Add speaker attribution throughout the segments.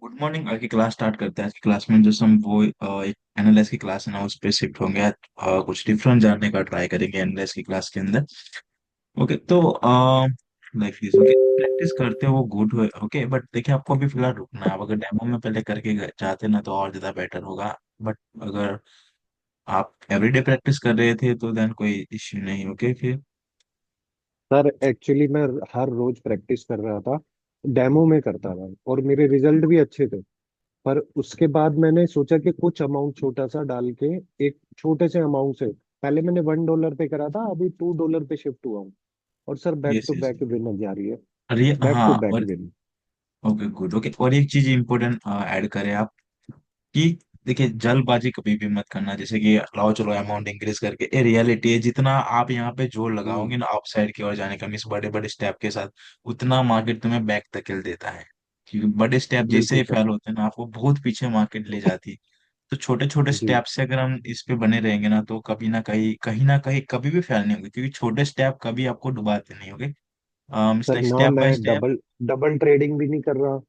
Speaker 1: Good morning. आज की class start करते हैं। आज की क्लास में जो हम वो एक एनालिसिस की क्लास है ना, उस पे शिफ्ट होंगे। आज कुछ डिफरेंट जानने का ट्राई करेंगे एनालिसिस की क्लास के अंदर। ओके, तो लाइक दिस। ओके, प्रैक्टिस करते हो वो गुड हो। ओके, बट देखिए आपको अभी फिलहाल रुकना है। आप अगर डेमो में पहले करके जाते ना तो और ज्यादा बेटर होगा। बट अगर आप एवरीडे प्रैक्टिस कर रहे थे तो देन कोई इश्यू नहीं। ओके फिर।
Speaker 2: सर एक्चुअली मैं हर रोज प्रैक्टिस कर रहा था। डेमो में करता था और मेरे रिजल्ट भी अच्छे थे। पर उसके बाद मैंने सोचा कि कुछ अमाउंट छोटा सा डाल के एक छोटे से अमाउंट से पहले मैंने $1 पे करा था, अभी $2 पे शिफ्ट हुआ हूँ। और sir back
Speaker 1: yes
Speaker 2: two
Speaker 1: yes.
Speaker 2: Back win जा रही है।
Speaker 1: और ये
Speaker 2: बैक
Speaker 1: हाँ,
Speaker 2: टू बैक
Speaker 1: और
Speaker 2: विन।
Speaker 1: Okay good. ओके, और एक चीज इम्पोर्टेंट ऐड करें आप कि देखिए जल्दबाजी कभी भी मत करना। जैसे कि लाओ चलो अमाउंट इंक्रीज करके, ये रियलिटी है। जितना आप यहाँ पे जोर
Speaker 2: हम्म।
Speaker 1: लगाओगे ना अपसाइड की ओर जाने का, मीन्स बड़े बड़े स्टेप के साथ, उतना मार्केट तुम्हें बैक धकेल देता है। क्योंकि बड़े स्टेप जैसे
Speaker 2: बिल्कुल
Speaker 1: ही
Speaker 2: सर।
Speaker 1: फेल होते हैं ना, आपको बहुत पीछे मार्केट ले जाती है। तो छोटे छोटे
Speaker 2: जी।
Speaker 1: स्टेप से अगर हम इस पे बने रहेंगे ना तो कभी ना कहीं कभी भी फेल नहीं होंगे, क्योंकि छोटे स्टेप कभी आपको डुबाते नहीं होंगे।
Speaker 2: सर ना
Speaker 1: स्टेप
Speaker 2: मैं
Speaker 1: by step.
Speaker 2: Double double trading भी नहीं कर रहा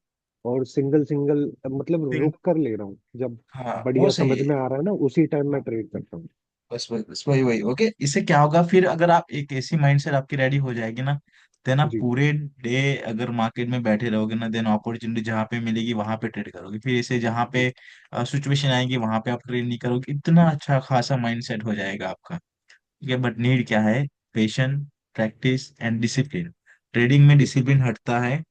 Speaker 2: और सिंगल सिंगल मतलब रुक कर ले रहा हूँ। जब
Speaker 1: हाँ वो
Speaker 2: बढ़िया
Speaker 1: सही
Speaker 2: समझ
Speaker 1: है।
Speaker 2: में आ रहा है ना उसी टाइम मैं ट्रेड करता हूँ।
Speaker 1: बस वही वही। ओके, इससे क्या होगा फिर, अगर आप एक ऐसी माइंडसेट आपकी रेडी हो जाएगी ना, देन आप
Speaker 2: जी।
Speaker 1: पूरे डे अगर मार्केट में बैठे रहोगे ना, देन अपॉर्चुनिटी जहां पे मिलेगी वहां पे ट्रेड करोगे। फिर ऐसे जहां पे
Speaker 2: जी।
Speaker 1: सिचुएशन आएगी वहां पे आप ट्रेड नहीं करोगे। इतना अच्छा खासा माइंडसेट हो जाएगा आपका। ठीक है, बट नीड क्या है? Patience, practice and discipline. Trading में
Speaker 2: ठीक है
Speaker 1: डिसिप्लिन हटता है,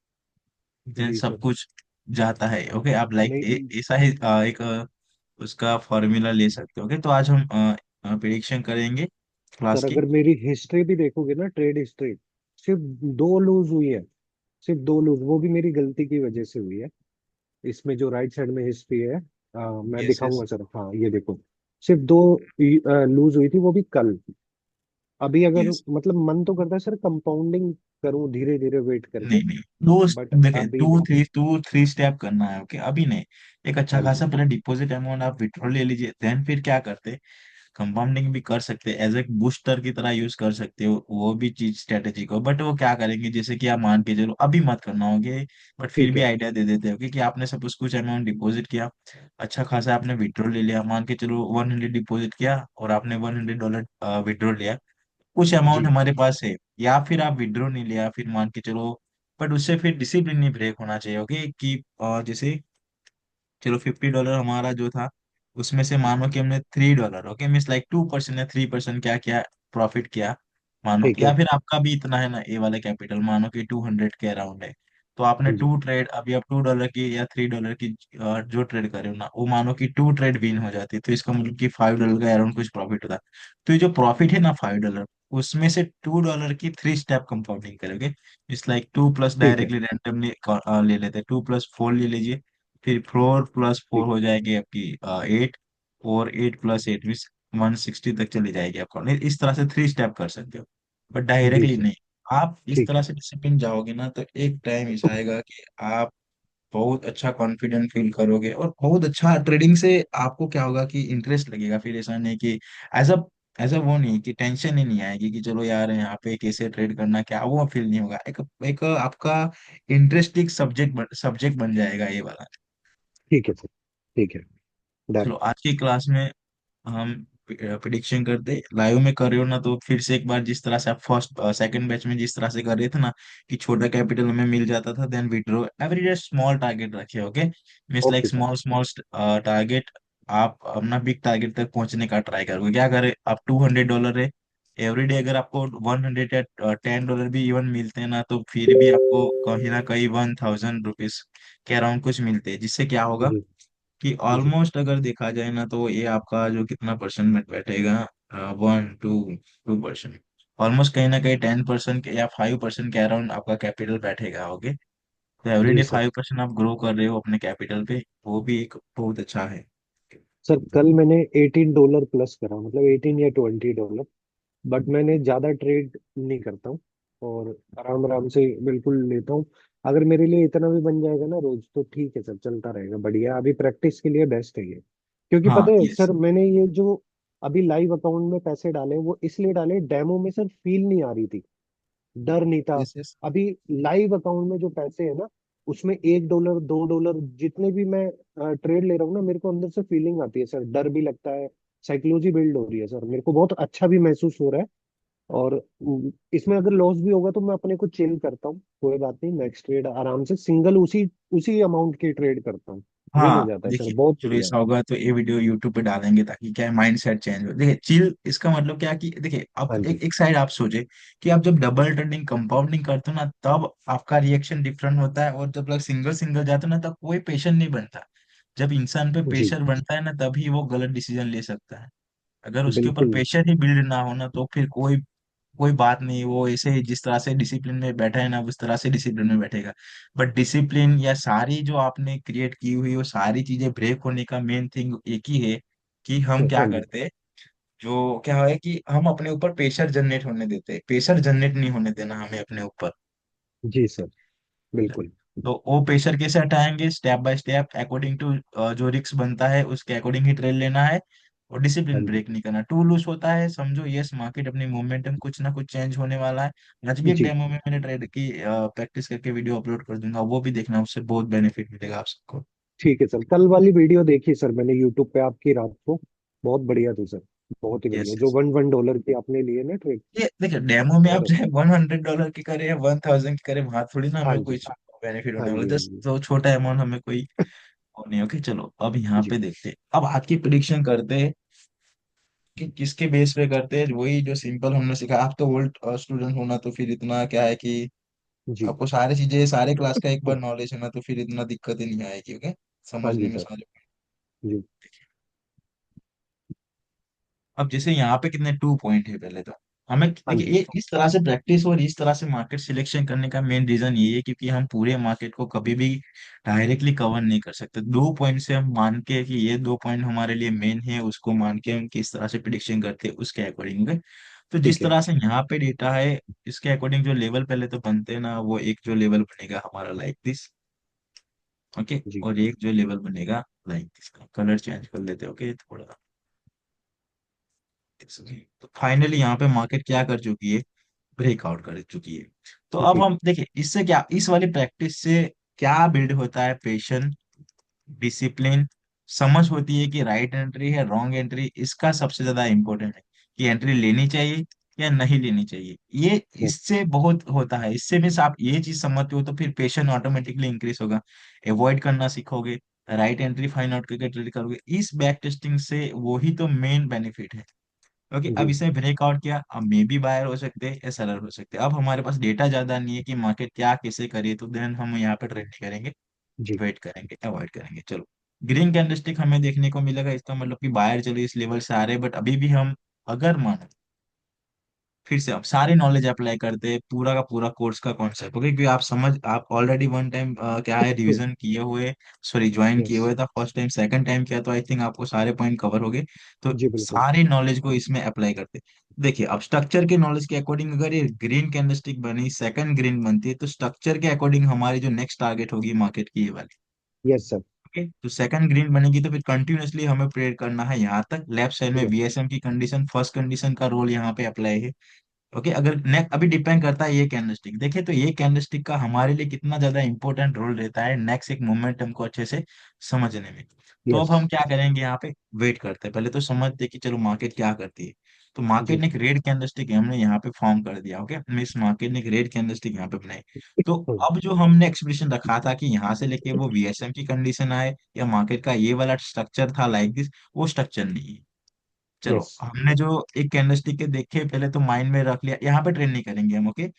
Speaker 1: देन
Speaker 2: जी
Speaker 1: सब
Speaker 2: सर।
Speaker 1: कुछ जाता है। ओके, आप लाइक
Speaker 2: नहीं
Speaker 1: ऐसा ही एक उसका फॉर्मूला ले सकते हो। ओके, तो आज हम प्रिडिक्शन करेंगे क्लास
Speaker 2: सर,
Speaker 1: की।
Speaker 2: अगर मेरी हिस्ट्री भी देखोगे ना, ट्रेड हिस्ट्री, सिर्फ दो लूज हुई है। सिर्फ दो लूज, वो भी मेरी गलती की वजह से हुई है। इसमें जो राइट साइड में हिस्ट्री है, मैं
Speaker 1: यस यस।
Speaker 2: दिखाऊंगा सर। हाँ, ये देखो। सिर्फ दो लूज हुई थी, वो भी कल। अभी अगर
Speaker 1: यस।
Speaker 2: मतलब मन तो करता है सर कंपाउंडिंग करूं धीरे धीरे वेट करके।
Speaker 1: नहीं नहीं, दो
Speaker 2: बट
Speaker 1: देखे,
Speaker 2: अभी
Speaker 1: टू थ्री स्टेप करना है। ओके, अभी नहीं। एक अच्छा
Speaker 2: हाँ
Speaker 1: खासा
Speaker 2: जी।
Speaker 1: पहले डिपॉजिट अमाउंट आप विड्रॉ ले लीजिए, देन फिर क्या करते, कंपाउंडिंग भी कर सकते हैं, एज ए बूस्टर की तरह यूज कर सकते हो। वो भी चीज स्ट्रेटेजी को, बट वो क्या करेंगे, जैसे कि आप मान के चलो अभी मत करना होगे, बट फिर
Speaker 2: ठीक
Speaker 1: भी
Speaker 2: है।
Speaker 1: आइडिया दे देते हो कि आपने सपोज कुछ अमाउंट डिपॉजिट किया, अच्छा खासा आपने विड्रॉ ले लिया। मान के चलो 100 डिपॉजिट किया और आपने $100 विड्रॉ लिया। कुछ अमाउंट
Speaker 2: जी।
Speaker 1: हमारे पास है, या फिर आप विड्रॉ नहीं लिया, फिर मान के चलो, बट उससे फिर डिसिप्लिन नहीं ब्रेक होना चाहिए। ओके, कि जैसे चलो $50 हमारा जो था, उसमें से मानो कि हमने $3, ओके मीन्स लाइक 2% या 3% क्या क्या प्रॉफिट किया, मानो,
Speaker 2: ठीक है।
Speaker 1: या फिर आपका भी इतना है ना, ए वाला कैपिटल मानो कि 200 के अराउंड है। तो आपने
Speaker 2: हाँ जी।
Speaker 1: टू ट्रेड, अभी आप $2 की या $3 की जो ट्रेड करे हो ना, वो मानो कि टू ट्रेड विन हो जाती है, तो इसका मतलब कि $5 का अराउंड कुछ प्रॉफिट होता है। तो ये जो प्रॉफिट है ना $5, उसमें से $2 की थ्री स्टेप कंपाउंडिंग करोगे। इट्स लाइक 2+
Speaker 2: ठीक है।
Speaker 1: डायरेक्टली रैंडमली ले लेते हैं, 2+4 ले लीजिए। फिर 4+4
Speaker 2: ठीक
Speaker 1: हो जाएगी आपकी 8, और 8+8 मीन्स 160 तक चली जाएगी आपको। नहीं, इस तरह से थ्री स्टेप कर सकते हो, बट
Speaker 2: जी
Speaker 1: डायरेक्टली
Speaker 2: सर।
Speaker 1: नहीं। आप इस
Speaker 2: ठीक
Speaker 1: तरह
Speaker 2: है।
Speaker 1: से डिसिप्लिन जाओगे ना तो एक टाइम ऐसा आएगा कि आप बहुत अच्छा कॉन्फिडेंट फील करोगे, और बहुत अच्छा ट्रेडिंग से आपको क्या होगा कि इंटरेस्ट लगेगा। फिर ऐसा नहीं कि एज अ एज अ वो नहीं कि टेंशन ही नहीं आएगी कि चलो यार यहाँ पे कैसे ट्रेड करना, क्या वो फील नहीं होगा। एक एक आपका इंटरेस्टिंग सब्जेक्ट बन जाएगा ये वाला।
Speaker 2: ठीक है सर। ठीक है।
Speaker 1: चलो
Speaker 2: डन।
Speaker 1: आज की क्लास में हम प्रिडिक्शन करते लाइव में कर रहे हो ना, तो फिर से एक बार जिस तरह से आप फर्स्ट सेकंड बैच में जिस तरह से कर रहे थे ना, कि छोटा कैपिटल हमें मिल जाता था, then withdraw everyday small target रखे। Okay, means like
Speaker 2: okay sir.
Speaker 1: Small small target. आप अपना बिग टारगेट तक पहुंचने का ट्राई करोगे। क्या करें, आप $200 है एवरीडे, अगर आपको 100 या $10 भी इवन मिलते हैं ना, तो फिर भी आपको कहीं ना कहीं 1000 रुपीज के अराउंड कुछ मिलते हैं, जिससे क्या होगा
Speaker 2: जी।
Speaker 1: कि
Speaker 2: जी।
Speaker 1: ऑलमोस्ट अगर देखा जाए ना, तो ये आपका जो कितना परसेंट में बैठेगा, 1 2 2%, ऑलमोस्ट कहीं ना कहीं 10% के या 5% के अराउंड आपका कैपिटल बैठेगा। ओके, तो
Speaker 2: जी
Speaker 1: एवरीडे
Speaker 2: सर।
Speaker 1: 5% आप ग्रो कर रहे हो अपने कैपिटल पे, वो भी एक बहुत अच्छा है।
Speaker 2: सर कल मैंने $18 प्लस करा, मतलब 18 या $20। बट मैंने ज्यादा ट्रेड नहीं करता हूँ और आराम आराम से बिल्कुल लेता हूँ। अगर मेरे लिए इतना भी बन जाएगा ना रोज तो ठीक है सर, चलता रहेगा बढ़िया। अभी प्रैक्टिस के लिए बेस्ट है ये। क्योंकि
Speaker 1: हाँ
Speaker 2: पता है
Speaker 1: यस
Speaker 2: सर, मैंने ये जो अभी लाइव अकाउंट में पैसे डाले वो इसलिए डाले, डेमो में सर फील नहीं आ रही थी, डर नहीं था।
Speaker 1: Yes yes.
Speaker 2: अभी लाइव अकाउंट में जो पैसे है ना, उसमें $1 $2 जितने भी मैं ट्रेड ले रहा हूँ ना, मेरे को अंदर से फीलिंग आती है सर, डर भी लगता है, साइकोलॉजी बिल्ड हो रही है सर, मेरे को बहुत अच्छा भी महसूस हो रहा है। और इसमें अगर लॉस भी होगा तो मैं अपने को चिल करता हूँ, कोई बात नहीं, नेक्स्ट ट्रेड आराम से सिंगल उसी उसी अमाउंट की ट्रेड करता हूँ। विन हो
Speaker 1: हाँ
Speaker 2: जाता है सर,
Speaker 1: देखिए,
Speaker 2: बहुत
Speaker 1: चलो
Speaker 2: बढ़िया।
Speaker 1: ऐसा होगा तो ये वीडियो यूट्यूब पे डालेंगे ताकि क्या है, माइंड सेट चेंज हो। देखिए चिल इसका मतलब क्या है कि देखिए अब
Speaker 2: हाँ जी।
Speaker 1: एक एक साइड आप सोचे कि आप जब डबल ट्रेडिंग कंपाउंडिंग करते हो ना तब आपका रिएक्शन डिफरेंट होता है, और जब सिंगल सिंगल जाते हो ना तब कोई पेशेंस नहीं बनता। जब इंसान पे
Speaker 2: जी
Speaker 1: प्रेशर बनता है ना तभी वो गलत डिसीजन ले सकता है। अगर उसके ऊपर
Speaker 2: बिल्कुल।
Speaker 1: प्रेशर ही बिल्ड ना होना तो फिर कोई कोई बात नहीं, वो ऐसे ही जिस तरह से डिसिप्लिन में बैठा है ना उस तरह से डिसिप्लिन में बैठेगा। बट डिसिप्लिन या सारी जो आपने क्रिएट की हुई वो सारी चीजें ब्रेक होने का मेन थिंग एक ही है कि हम क्या
Speaker 2: हाँ जी।
Speaker 1: करते हैं। जो क्या है कि हम अपने ऊपर प्रेशर जनरेट होने देते हैं, प्रेशर जनरेट नहीं होने देना हमें अपने ऊपर।
Speaker 2: जी सर, बिल्कुल।
Speaker 1: तो वो प्रेशर कैसे हटाएंगे, step by step according to जो रिस्क बनता है उसके अकॉर्डिंग ही ट्रेड लेना है, और
Speaker 2: हाँ
Speaker 1: डिसिप्लिन
Speaker 2: जी।
Speaker 1: ब्रेक नहीं करना। टू लूज होता है समझो, यस मार्केट अपनी मोमेंटम कुछ ना कुछ चेंज होने वाला है। आज भी एक
Speaker 2: जी
Speaker 1: डेमो में मैंने ट्रेड की प्रैक्टिस करके वीडियो अपलोड कर दूंगा, वो भी देखना, उससे बहुत बेनिफिट मिलेगा आप सबको।
Speaker 2: ठीक है सर, कल वाली वीडियो देखी सर मैंने यूट्यूब पे आपकी, रात को बहुत बढ़िया थी सर, बहुत ही बढ़िया,
Speaker 1: यस
Speaker 2: जो
Speaker 1: यस।
Speaker 2: वन वन डॉलर की आपने लिए ना ट्रेड,
Speaker 1: ये देखिए डेमो में आप
Speaker 2: बहुत
Speaker 1: चाहे
Speaker 2: अच्छा।
Speaker 1: $100 की करें या 1000 की करें, वहां थोड़ी ना
Speaker 2: हाँ
Speaker 1: हमें कोई
Speaker 2: जी।
Speaker 1: बेनिफिट
Speaker 2: हाँ
Speaker 1: होने वाला,
Speaker 2: जी। हाँ
Speaker 1: जस्ट
Speaker 2: जी।
Speaker 1: तो छोटा अमाउंट हमें कोई वो नहीं। ओके चलो अब यहाँ
Speaker 2: जी
Speaker 1: पे देखते हैं, अब आज की प्रिडिक्शन करते हैं कि किसके बेस पे करते हैं। वही जो सिंपल हमने सीखा, आप तो ओल्ड स्टूडेंट होना तो फिर इतना क्या है कि
Speaker 2: जी।
Speaker 1: आपको सारी चीजें सारे क्लास का एक बार नॉलेज है ना, तो फिर इतना दिक्कत ही नहीं आएगी। ओके
Speaker 2: हाँ
Speaker 1: समझने
Speaker 2: जी
Speaker 1: में
Speaker 2: सर।
Speaker 1: सारे।
Speaker 2: जी।
Speaker 1: अब जैसे यहाँ पे कितने 2 पॉइंट है पहले तो, हमें
Speaker 2: हाँ
Speaker 1: देखिए
Speaker 2: जी।
Speaker 1: ये इस तरह से प्रैक्टिस और इस तरह से मार्केट सिलेक्शन करने का मेन रीजन ये है क्योंकि हम पूरे मार्केट को कभी भी डायरेक्टली कवर नहीं कर सकते। 2 पॉइंट से हम मान के कि ये 2 पॉइंट हमारे लिए मेन है, उसको मान के हम किस तरह से प्रिडिक्शन करते हैं उसके अकॉर्डिंग। तो जिस
Speaker 2: ठीक है।
Speaker 1: तरह से यहाँ पे डेटा है इसके अकॉर्डिंग जो लेवल पहले तो बनते हैं ना, वो एक जो लेवल बनेगा हमारा लाइक दिस। ओके,
Speaker 2: जी।
Speaker 1: और एक जो लेवल बनेगा लाइक दिस। का कलर चेंज कर लेते हैं ओके थोड़ा। तो फाइनली यहाँ पे मार्केट क्या कर चुकी है, ब्रेकआउट कर चुकी है। तो अब
Speaker 2: जी।
Speaker 1: हम देखिए इससे क्या, इस वाली प्रैक्टिस से क्या बिल्ड होता है, पेशेंस, डिसिप्लिन, समझ होती है कि राइट एंट्री है रॉन्ग एंट्री, इसका सबसे ज्यादा इंपॉर्टेंट है कि एंट्री लेनी चाहिए या नहीं लेनी चाहिए। ये
Speaker 2: यस।
Speaker 1: इससे बहुत होता है, इससे भी आप ये चीज समझते हो तो फिर पेशेंस ऑटोमेटिकली इंक्रीज होगा। अवॉइड करना सीखोगे, राइट एंट्री फाइंड आउट करके ट्रेड करोगे, इस बैक टेस्टिंग से वही तो मेन बेनिफिट है। ओके अब
Speaker 2: जी।
Speaker 1: इसे ब्रेकआउट किया, अब मे बी बायर हो सकते हैं या सेलर हो सकते हैं। अब हमारे पास डेटा ज्यादा नहीं है कि मार्केट क्या कैसे करे, तो देन हम यहाँ पे ट्रेड करेंगे,
Speaker 2: जी।
Speaker 1: वेट करेंगे, अवॉइड करेंगे। चलो ग्रीन कैंडलस्टिक हमें देखने को मिलेगा, इसका मतलब कि बायर चलो इस लेवल से आ रहे हैं, बट अभी भी हम अगर मानो फिर से आप सारी नॉलेज अप्लाई करते हैं, पूरा का पूरा कोर्स का कॉन्सेप्ट, ओके क्योंकि आप समझ, आप ऑलरेडी वन टाइम क्या है रिवीजन किए हुए, सॉरी ज्वाइन किए
Speaker 2: यस।
Speaker 1: हुए था फर्स्ट टाइम, सेकंड टाइम किया तो आई थिंक आपको सारे पॉइंट कवर हो गए। तो
Speaker 2: जी बिल्कुल।
Speaker 1: सारी नॉलेज को इसमें अप्लाई करते हैं। देखिए अब स्ट्रक्चर के नॉलेज के अकॉर्डिंग अगर ये ग्रीन कैंडलस्टिक बनी, सेकंड ग्रीन बनती है, तो स्ट्रक्चर के अकॉर्डिंग हमारी जो नेक्स्ट टारगेट होगी मार्केट की ये वाली।
Speaker 2: Yes sir.
Speaker 1: ओके तो सेकंड ग्रीन बनेगी तो फिर कंटिन्यूअसली हमें प्रेयर करना है यहाँ तक, लेफ्ट साइड में
Speaker 2: यस।
Speaker 1: वीएसएम की कंडीशन, फर्स्ट कंडीशन का रोल यहाँ पे अप्लाई है। ओके अगर नेक अभी डिपेंड करता है ये कैंडलस्टिक, देखिए तो ये कैंडलस्टिक का हमारे लिए कितना ज्यादा इंपॉर्टेंट रोल रहता है नेक्स्ट एक मोमेंटम को अच्छे से समझने में। तो अब
Speaker 2: यस।
Speaker 1: हम क्या करेंगे यहाँ पे, वेट करते हैं, पहले तो समझते हैं कि चलो मार्केट क्या करती है। तो मार्केट
Speaker 2: जी।
Speaker 1: ने एक रेड कैंडलस्टिक हमने यहाँ पे फॉर्म कर दिया, ओके मिस मार्केट ने एक रेड कैंडलस्टिक यहाँ पे बनाई। तो अब जो हमने एक्सप्रेशन रखा था कि यहाँ से लेके वो वीएसएम की कंडीशन आए या मार्केट का ये वाला स्ट्रक्चर था लाइक दिस, वो स्ट्रक्चर नहीं है। चलो
Speaker 2: यस।
Speaker 1: हमने जो एक कैंडलस्टिक के देखे पहले तो माइंड में रख लिया, यहाँ पे ट्रेड नहीं करेंगे हम। ओके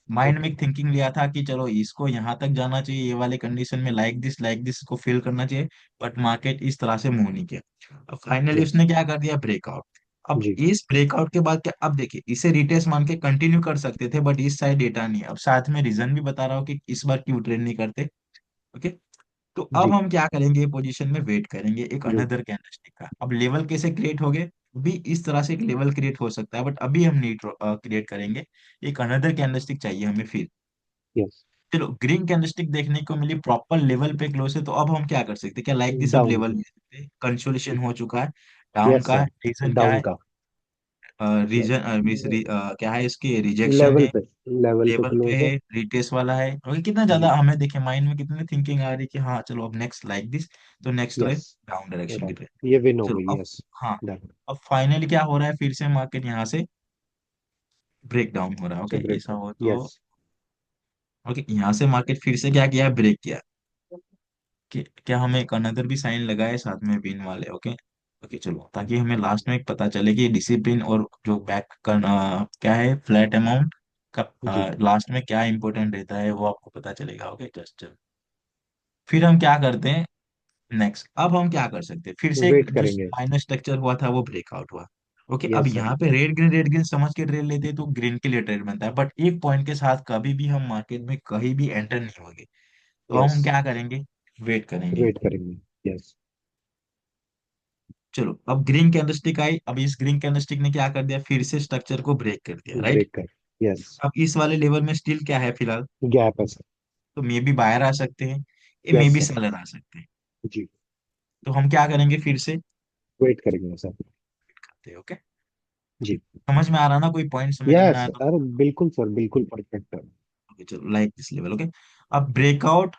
Speaker 1: माइंड में
Speaker 2: ओके।
Speaker 1: एक थिंकिंग लिया था कि चलो इसको यहाँ तक जाना चाहिए, ये वाले कंडीशन में लाइक दिस को फिल करना चाहिए, बट मार्केट इस तरह से मूव नहीं किया। अब फाइनली
Speaker 2: यस।
Speaker 1: उसने क्या कर दिया, ब्रेकआउट। अब
Speaker 2: जी।
Speaker 1: इस ब्रेकआउट के बाद क्या, अब देखिए इसे रिटेस्ट मान के कंटिन्यू कर सकते थे बट इस साइड डेटा नहीं है। अब साथ में रीजन भी बता रहा हूँ कि इस बार क्यों ट्रेड नहीं करते। ओके तो अब
Speaker 2: जी।
Speaker 1: हम क्या करेंगे, पोजीशन में वेट करेंगे एक
Speaker 2: वेट।
Speaker 1: अनदर कैंडलस्टिक का। अब लेवल कैसे क्रिएट हो गए, भी इस तरह से एक लेवल क्रिएट हो सकता है, बट अभी हम नहीं क्रिएट करेंगे, एक अनदर कैंडलस्टिक चाहिए हमें फिर।
Speaker 2: यस।
Speaker 1: चलो ग्रीन कैंडलस्टिक देखने को मिली प्रॉपर लेवल पे क्लोज है, तो अब हम क्या कर सकते हैं, क्या लाइक दिस अब
Speaker 2: डाउन
Speaker 1: लेवल
Speaker 2: की।
Speaker 1: ले सकते हैं, कंसोलिडेशन हो चुका है, डाउन
Speaker 2: यस
Speaker 1: का
Speaker 2: सर।
Speaker 1: रीजन क्या
Speaker 2: डाउन
Speaker 1: है,
Speaker 2: का।
Speaker 1: रीजन क्या है, इसकी रिजेक्शन
Speaker 2: लेवल
Speaker 1: है,
Speaker 2: पे, लेवल पे
Speaker 1: लेवल पे
Speaker 2: क्लोज है।
Speaker 1: है, रिटेस्ट वाला है, और कितना ज्यादा
Speaker 2: जी।
Speaker 1: हमें देखे माइंड में कितनी थिंकिंग आ रही है कि हाँ चलो अब नेक्स्ट लाइक दिस, तो नेक्स्ट रहे
Speaker 2: यस।
Speaker 1: डाउन डायरेक्शन की
Speaker 2: राइट।
Speaker 1: तरफ।
Speaker 2: ये विन हो
Speaker 1: चलो
Speaker 2: गई,
Speaker 1: अब,
Speaker 2: यस।
Speaker 1: हाँ,
Speaker 2: डन।
Speaker 1: अब फाइनली क्या हो रहा है, फिर से मार्केट यहाँ से ब्रेक डाउन हो रहा है।
Speaker 2: से
Speaker 1: ओके,
Speaker 2: ब्रेक
Speaker 1: ऐसा
Speaker 2: कर।
Speaker 1: हो तो,
Speaker 2: यस।
Speaker 1: ओके, यहाँ से मार्केट फिर से क्या किया है, ब्रेक किया। क्या हमें एक अनदर भी साइन लगाए साथ में विन वाले। ओके, ओके, चलो, ताकि हमें लास्ट में पता चले कि डिसिप्लिन और जो बैक करना क्या है, फ्लैट अमाउंट का
Speaker 2: जी।
Speaker 1: लास्ट में क्या इंपॉर्टेंट रहता है वो आपको पता चलेगा। ओके, जस्ट फिर हम क्या करते हैं नेक्स्ट, अब हम क्या कर सकते हैं, फिर से एक
Speaker 2: वेट
Speaker 1: जो
Speaker 2: करेंगे।
Speaker 1: माइनस स्ट्रक्चर हुआ था वो ब्रेकआउट हुआ। ओके, अब
Speaker 2: यस सर।
Speaker 1: यहाँ पे रेड ग्रीन समझ के ट्रेड लेते हैं तो ग्रीन के लिए ट्रेड बनता है, बट एक पॉइंट के साथ कभी भी हम मार्केट में कहीं भी एंटर नहीं होंगे। तो
Speaker 2: यस।
Speaker 1: हम क्या करेंगे, वेट करेंगे।
Speaker 2: वेट करेंगे। यस।
Speaker 1: चलो, अब ग्रीन कैंडलस्टिक आई, अब इस ग्रीन कैंडलस्टिक ने क्या कर दिया, फिर से स्ट्रक्चर को ब्रेक कर दिया, राइट।
Speaker 2: ब्रेक कर। यस।
Speaker 1: अब इस वाले लेवल में स्टिल क्या है फिलहाल,
Speaker 2: गैप है सर।
Speaker 1: तो मे बी बायर आ सकते हैं, ये मे
Speaker 2: यस
Speaker 1: बी
Speaker 2: सर।
Speaker 1: सेलर आ सकते हैं।
Speaker 2: जी।
Speaker 1: तो हम क्या करेंगे, फिर से
Speaker 2: वेट करेंगे सर।
Speaker 1: करते हैं। ओके,
Speaker 2: जी।
Speaker 1: समझ में आ रहा ना, कोई पॉइंट समझ में ना
Speaker 2: यस
Speaker 1: आया तो।
Speaker 2: सर, बिल्कुल सर, बिल्कुल परफेक्ट है।
Speaker 1: ओके, चलो, लाइक दिस लेवल। ओके, अब ब्रेकआउट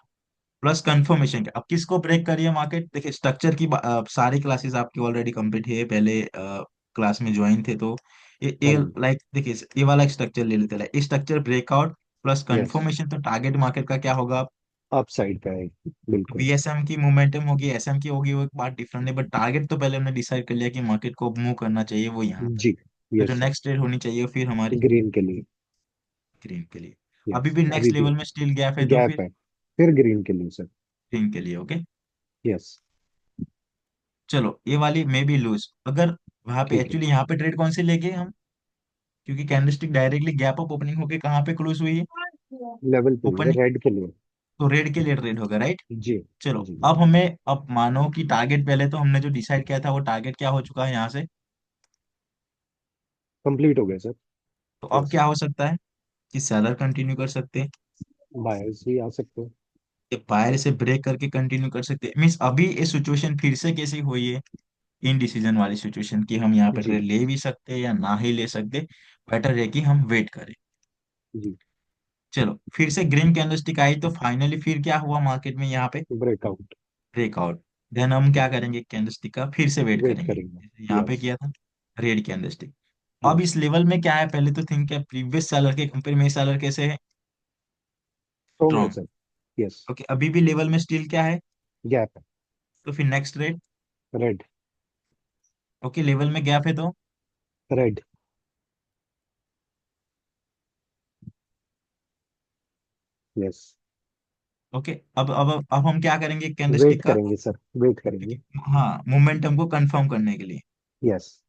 Speaker 1: प्लस कंफर्मेशन, अब किसको ब्रेक करिए मार्केट, देखिए स्ट्रक्चर की सारी क्लासेस आपकी ऑलरेडी कंप्लीट है, पहले क्लास में ज्वाइन थे तो
Speaker 2: हाँ
Speaker 1: ये
Speaker 2: जी।
Speaker 1: लाइक देखिए, ये वाला स्ट्रक्चर ले लेते हैं, structure breakout plus
Speaker 2: yes.
Speaker 1: Confirmation, तो टारगेट मार्केट का क्या होगा,
Speaker 2: अप साइड का है। बिल्कुल।
Speaker 1: वीएसएम की मोमेंटम होगी, एसएम की होगी, वो एक बात डिफरेंट है, बट टारगेट तो पहले हमने डिसाइड कर लिया कि मार्केट को मूव करना चाहिए वो यहाँ तक।
Speaker 2: जी।
Speaker 1: तो जो
Speaker 2: यस सर।
Speaker 1: नेक्स्ट ट्रेड होनी चाहिए फिर हमारी
Speaker 2: ग्रीन के लिए।
Speaker 1: ग्रीन के लिए, अभी
Speaker 2: यस।
Speaker 1: भी
Speaker 2: अभी
Speaker 1: नेक्स्ट
Speaker 2: भी
Speaker 1: लेवल में स्टिल गैप है तो
Speaker 2: गैप
Speaker 1: फिर
Speaker 2: है, फिर ग्रीन के लिए सर।
Speaker 1: ग्रीन के लिए। Okay,
Speaker 2: yes.
Speaker 1: चलो, ये वाली मे बी लूज, अगर वहां पे
Speaker 2: ठीक है।
Speaker 1: एक्चुअली यहाँ पे ट्रेड कौन से लेके हम, क्योंकि candlestick directly gap up opening होके कहाँ पे क्लोज हुई है,
Speaker 2: लेवल पे लिए,
Speaker 1: ओपनिंग,
Speaker 2: रेड के लिए।
Speaker 1: तो रेड के लिए ट्रेड होगा, राइट।
Speaker 2: जी।
Speaker 1: चलो,
Speaker 2: जी।
Speaker 1: अब हमें, अब मानो कि टारगेट पहले तो हमने जो डिसाइड किया था वो टारगेट क्या हो चुका है यहाँ से,
Speaker 2: कंप्लीट हो गया सर।
Speaker 1: तो अब
Speaker 2: यस।
Speaker 1: क्या हो सकता है कि सेलर कंटिन्यू कर सकते हैं,
Speaker 2: बायर्स भी आ सकते हैं।
Speaker 1: ये बायर से ब्रेक करके कंटिन्यू कर सकते हैं, मीन्स अभी ये सिचुएशन फिर से कैसी हुई है, इन डिसीजन वाली सिचुएशन की हम यहाँ पे
Speaker 2: जी।
Speaker 1: ट्रेड ले भी सकते हैं या ना ही ले सकते, बेटर है कि हम वेट करें।
Speaker 2: जी।
Speaker 1: चलो, फिर से ग्रीन कैंडलस्टिक आई तो फाइनली फिर क्या हुआ मार्केट में यहाँ पे,
Speaker 2: ब्रेकआउट।
Speaker 1: ब्रेकआउट। देन हम क्या करेंगे, कैंडलस्टिक का फिर से वेट
Speaker 2: वेट
Speaker 1: करेंगे,
Speaker 2: करेंगे।
Speaker 1: जैसे यहाँ पे
Speaker 2: यस।
Speaker 1: किया था, रेड कैंडलस्टिक। अब
Speaker 2: यस।
Speaker 1: इस लेवल में क्या है, पहले तो थिंक है प्रीवियस सेलर के कंपेयर में सेलर कैसे है,
Speaker 2: स्ट्रॉन्ग है
Speaker 1: स्ट्रॉन्ग।
Speaker 2: सर। यस।
Speaker 1: ओके, अभी भी लेवल में स्टिल क्या है,
Speaker 2: गैप है।
Speaker 1: तो फिर next red.
Speaker 2: Red.
Speaker 1: Okay, level में गैप है तो,
Speaker 2: रेड। यस।
Speaker 1: ओके, अब हम क्या करेंगे
Speaker 2: वेट
Speaker 1: कैंडलस्टिक का,
Speaker 2: करेंगे सर, वेट करेंगे।
Speaker 1: क्योंकि हाँ मोमेंटम को कंफर्म करने के लिए।
Speaker 2: यस।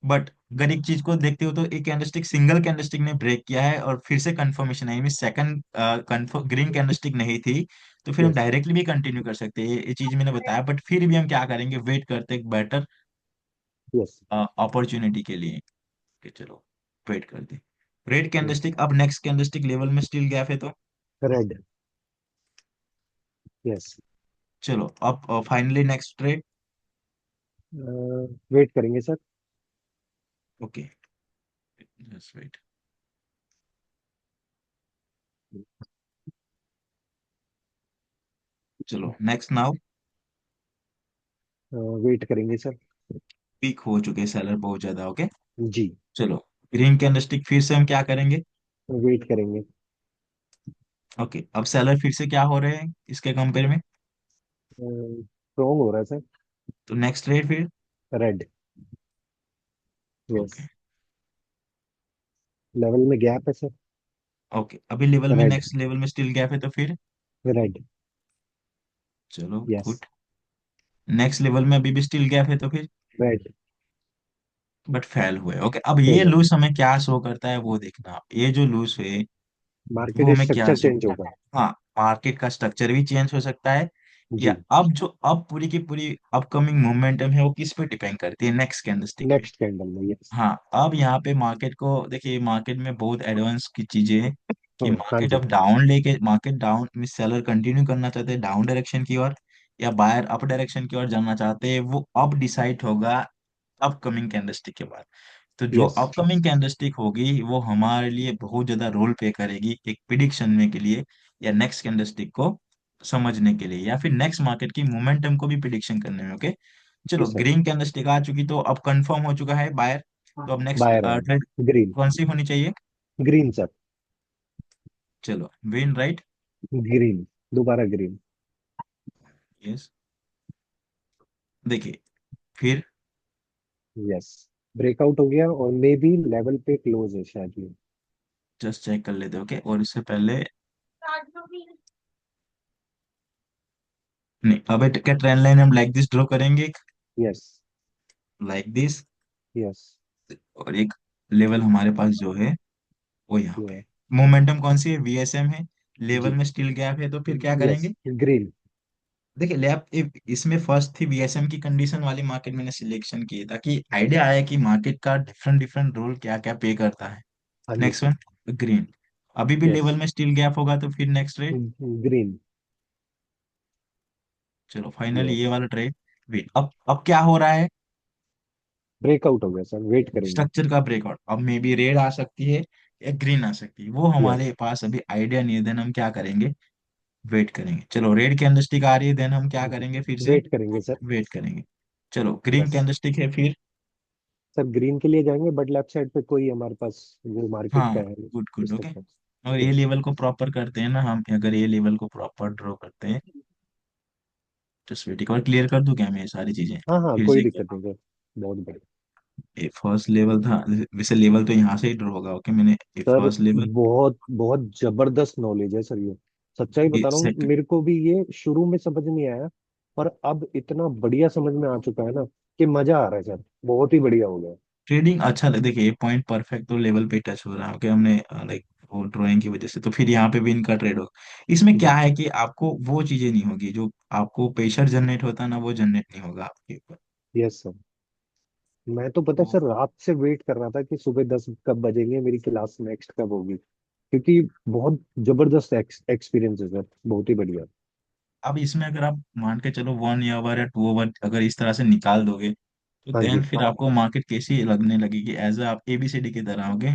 Speaker 1: बट अगर एक चीज को देखते हो तो एक कैंडलस्टिक, सिंगल कैंडलस्टिक ने ब्रेक किया है और फिर से कंफर्मेशन आई, mean second confirm green candlestick नहीं थी, तो फिर हम
Speaker 2: यस।
Speaker 1: डायरेक्टली भी कंटिन्यू कर सकते हैं, ये चीज मैंने बताया, बट फिर भी हम क्या करेंगे, वेट करते एक बेटर
Speaker 2: यस।
Speaker 1: अपॉर्चुनिटी के लिए, कि चलो वेट करते। Red
Speaker 2: yes.
Speaker 1: कैंडलस्टिक, अब नेक्स्ट कैंडलस्टिक लेवल में स्टिल गैप है तो,
Speaker 2: रेड। यस।
Speaker 1: चलो अब फाइनली नेक्स्ट ट्रेड।
Speaker 2: वेट करेंगे सर।
Speaker 1: Okay, just wait. चलो नेक्स्ट नाउ,
Speaker 2: वेट करेंगे सर।
Speaker 1: पीक हो चुके सेलर बहुत ज्यादा। ओके,
Speaker 2: जी।
Speaker 1: चलो, ग्रीन कैंडलस्टिक फिर से हम क्या करेंगे,
Speaker 2: वेट करेंगे।
Speaker 1: ओके, अब सेलर फिर से क्या हो रहे हैं इसके कंपेयर में,
Speaker 2: स्ट्रॉन्ग हो रहा है सर।
Speaker 1: तो नेक्स्ट रेट फिर,
Speaker 2: रेड। यस।
Speaker 1: ओके,
Speaker 2: लेवल में गैप है सर।
Speaker 1: ओके, अभी लेवल में
Speaker 2: रेड।
Speaker 1: नेक्स्ट लेवल में स्टिल गैप है तो फिर,
Speaker 2: रेड।
Speaker 1: चलो
Speaker 2: यस।
Speaker 1: गुड, नेक्स्ट लेवल में अभी भी स्टिल गैप है तो फिर,
Speaker 2: रेड।
Speaker 1: बट फेल हुए। ओके, अब ये
Speaker 2: फेल है।
Speaker 1: लूज हमें क्या शो करता है वो देखना, ये जो लूज हुए वो
Speaker 2: मार्केट
Speaker 1: हमें क्या
Speaker 2: स्ट्रक्चर
Speaker 1: शो,
Speaker 2: चेंज होगा।
Speaker 1: हाँ, मार्केट का स्ट्रक्चर भी चेंज हो सकता है, या
Speaker 2: जी।
Speaker 1: अब पूरी की पूरी अपकमिंग मोमेंटम है वो किस पे डिपेंड करती है, नेक्स्ट कैंडलस्टिक पे।
Speaker 2: नेक्स्ट कैंडल में, यस।
Speaker 1: हाँ, अब यहाँ पे मार्केट को देखिए, मार्केट में बहुत एडवांस की चीजें हैं कि
Speaker 2: हाँ
Speaker 1: मार्केट
Speaker 2: जी।
Speaker 1: अब डाउन लेके, मार्केट डाउन में सेलर कंटिन्यू करना चाहते हैं डाउन डायरेक्शन की ओर, या बायर अप डायरेक्शन की ओर जाना चाहते हैं, वो अब डिसाइड होगा अपकमिंग कैंडलस्टिक के बाद। तो जो
Speaker 2: यस।
Speaker 1: अपकमिंग कैंडलस्टिक होगी वो हमारे लिए बहुत ज्यादा रोल प्ले करेगी एक प्रिडिक्शन में के लिए, या नेक्स्ट कैंडलस्टिक को समझने के लिए, या फिर नेक्स्ट मार्केट की मोमेंटम को भी प्रिडिक्शन करने में। ओके,
Speaker 2: जी
Speaker 1: चलो
Speaker 2: सर।
Speaker 1: ग्रीन कैंडलस्टिक आ चुकी तो अब कंफर्म हो चुका है बायर। तो अब नेक्स्ट
Speaker 2: बायर है।
Speaker 1: Trade
Speaker 2: green.
Speaker 1: कौन सी होनी चाहिए?
Speaker 2: Green sir.
Speaker 1: चलो विन राइट।
Speaker 2: ग्रीन। दोबारा ग्रीन।
Speaker 1: यस, देखिए फिर
Speaker 2: यस। ब्रेकआउट हो गया और मे बी लेवल पे क्लोज है शायद ये।
Speaker 1: जस्ट चेक कर लेते हैं। ओके, और इससे पहले नहीं, अब क्या ट्रेंड लाइन हम लाइक दिस ड्रॉ करेंगे,
Speaker 2: यस।
Speaker 1: Like this,
Speaker 2: yes.
Speaker 1: और एक लेवल हमारे पास जो है वो यहाँ पे
Speaker 2: ये।
Speaker 1: मोमेंटम कौन सी है, वीएसएम है। लेवल
Speaker 2: जी।
Speaker 1: में स्टिल गैप है, तो फिर क्या
Speaker 2: यस।
Speaker 1: करेंगे?
Speaker 2: ग्रीन।
Speaker 1: देखिए लैब इसमें फर्स्ट थी वीएसएम की कंडीशन वाली मार्केट मैंने सिलेक्शन की ताकि आइडिया आया कि मार्केट का डिफरेंट डिफरेंट रोल क्या क्या पे करता है।
Speaker 2: हाँ जी
Speaker 1: नेक्स्ट
Speaker 2: सर।
Speaker 1: वन ग्रीन, अभी भी
Speaker 2: यस।
Speaker 1: लेवल में स्टिल गैप होगा तो फिर नेक्स्ट ट्रेड।
Speaker 2: ग्रीन।
Speaker 1: चलो फाइनली ये
Speaker 2: यस।
Speaker 1: वाला ट्रेड वेट, अब क्या हो रहा है?
Speaker 2: ब्रेकआउट हो गया सर, वेट करेंगे।
Speaker 1: स्ट्रक्चर का ब्रेकआउट, अब मे बी रेड आ सकती है या ग्रीन आ सकती है, वो हमारे
Speaker 2: यस।
Speaker 1: पास अभी आइडिया नहीं है। देन हम क्या करेंगे? वेट करेंगे। चलो रेड कैंडलस्टिक आ रही है, देन हम क्या करेंगे फिर से?
Speaker 2: वेट करेंगे सर।
Speaker 1: वेट करेंगे। चलो ग्रीन
Speaker 2: यस।
Speaker 1: कैंडलस्टिक है फिर।
Speaker 2: सर ग्रीन के लिए जाएंगे बट लेफ्ट साइड पे कोई हमारे पास वो मार्केट
Speaker 1: हाँ,
Speaker 2: का है
Speaker 1: गुड गुड,
Speaker 2: इस
Speaker 1: ओके।
Speaker 2: तरह।
Speaker 1: और ये
Speaker 2: यस।
Speaker 1: लेवल को प्रॉपर करते हैं ना हम, अगर ये लेवल को प्रॉपर ड्रॉ करते हैं तो स्वीटी और क्लियर कर दूं क्या मैं ये सारी चीजें
Speaker 2: हाँ हाँ,
Speaker 1: फिर
Speaker 2: कोई
Speaker 1: से क्या?
Speaker 2: दिक्कत नहीं सर। बहुत बढ़िया।
Speaker 1: ये फर्स्ट लेवल था, वैसे लेवल तो यहाँ से ही ड्रॉ होगा। ओके, मैंने ये
Speaker 2: सर
Speaker 1: फर्स्ट लेवल,
Speaker 2: बहुत बहुत जबरदस्त नॉलेज है सर ये। सच्चाई
Speaker 1: ये
Speaker 2: बता रहा हूँ,
Speaker 1: सेकंड
Speaker 2: मेरे को भी ये शुरू में समझ नहीं आया, पर अब इतना बढ़िया समझ में आ चुका है ना कि मजा आ रहा है सर। बहुत ही बढ़िया हो गया।
Speaker 1: ट्रेडिंग अच्छा देखिए ये पॉइंट परफेक्ट तो लेवल पे टच हो रहा है। ओके, हमने लाइक वो ड्राइंग की वजह से तो फिर यहाँ पे विन का ट्रेड होगा। इसमें क्या
Speaker 2: जी।
Speaker 1: है कि आपको वो चीजें नहीं होगी जो आपको प्रेशर जनरेट होता है ना, वो जनरेट नहीं होगा आपके ऊपर।
Speaker 2: Yes sir. मैं तो पता है
Speaker 1: तो
Speaker 2: सर रात से वेट कर रहा था कि सुबह 10 कब बजेंगे, मेरी क्लास नेक्स्ट कब होगी, क्योंकि बहुत जबरदस्त एक्सपीरियंस है सर, बहुत ही बढ़िया।
Speaker 1: अब इसमें अगर आप मान के चलो 1 ओवर या 2 ओवर अगर इस तरह से निकाल दोगे तो
Speaker 2: हाँ
Speaker 1: देन
Speaker 2: जी।
Speaker 1: फिर आपको मार्केट कैसी लगने लगेगी, एज अ आप एबीसीडी की तरह। ओके,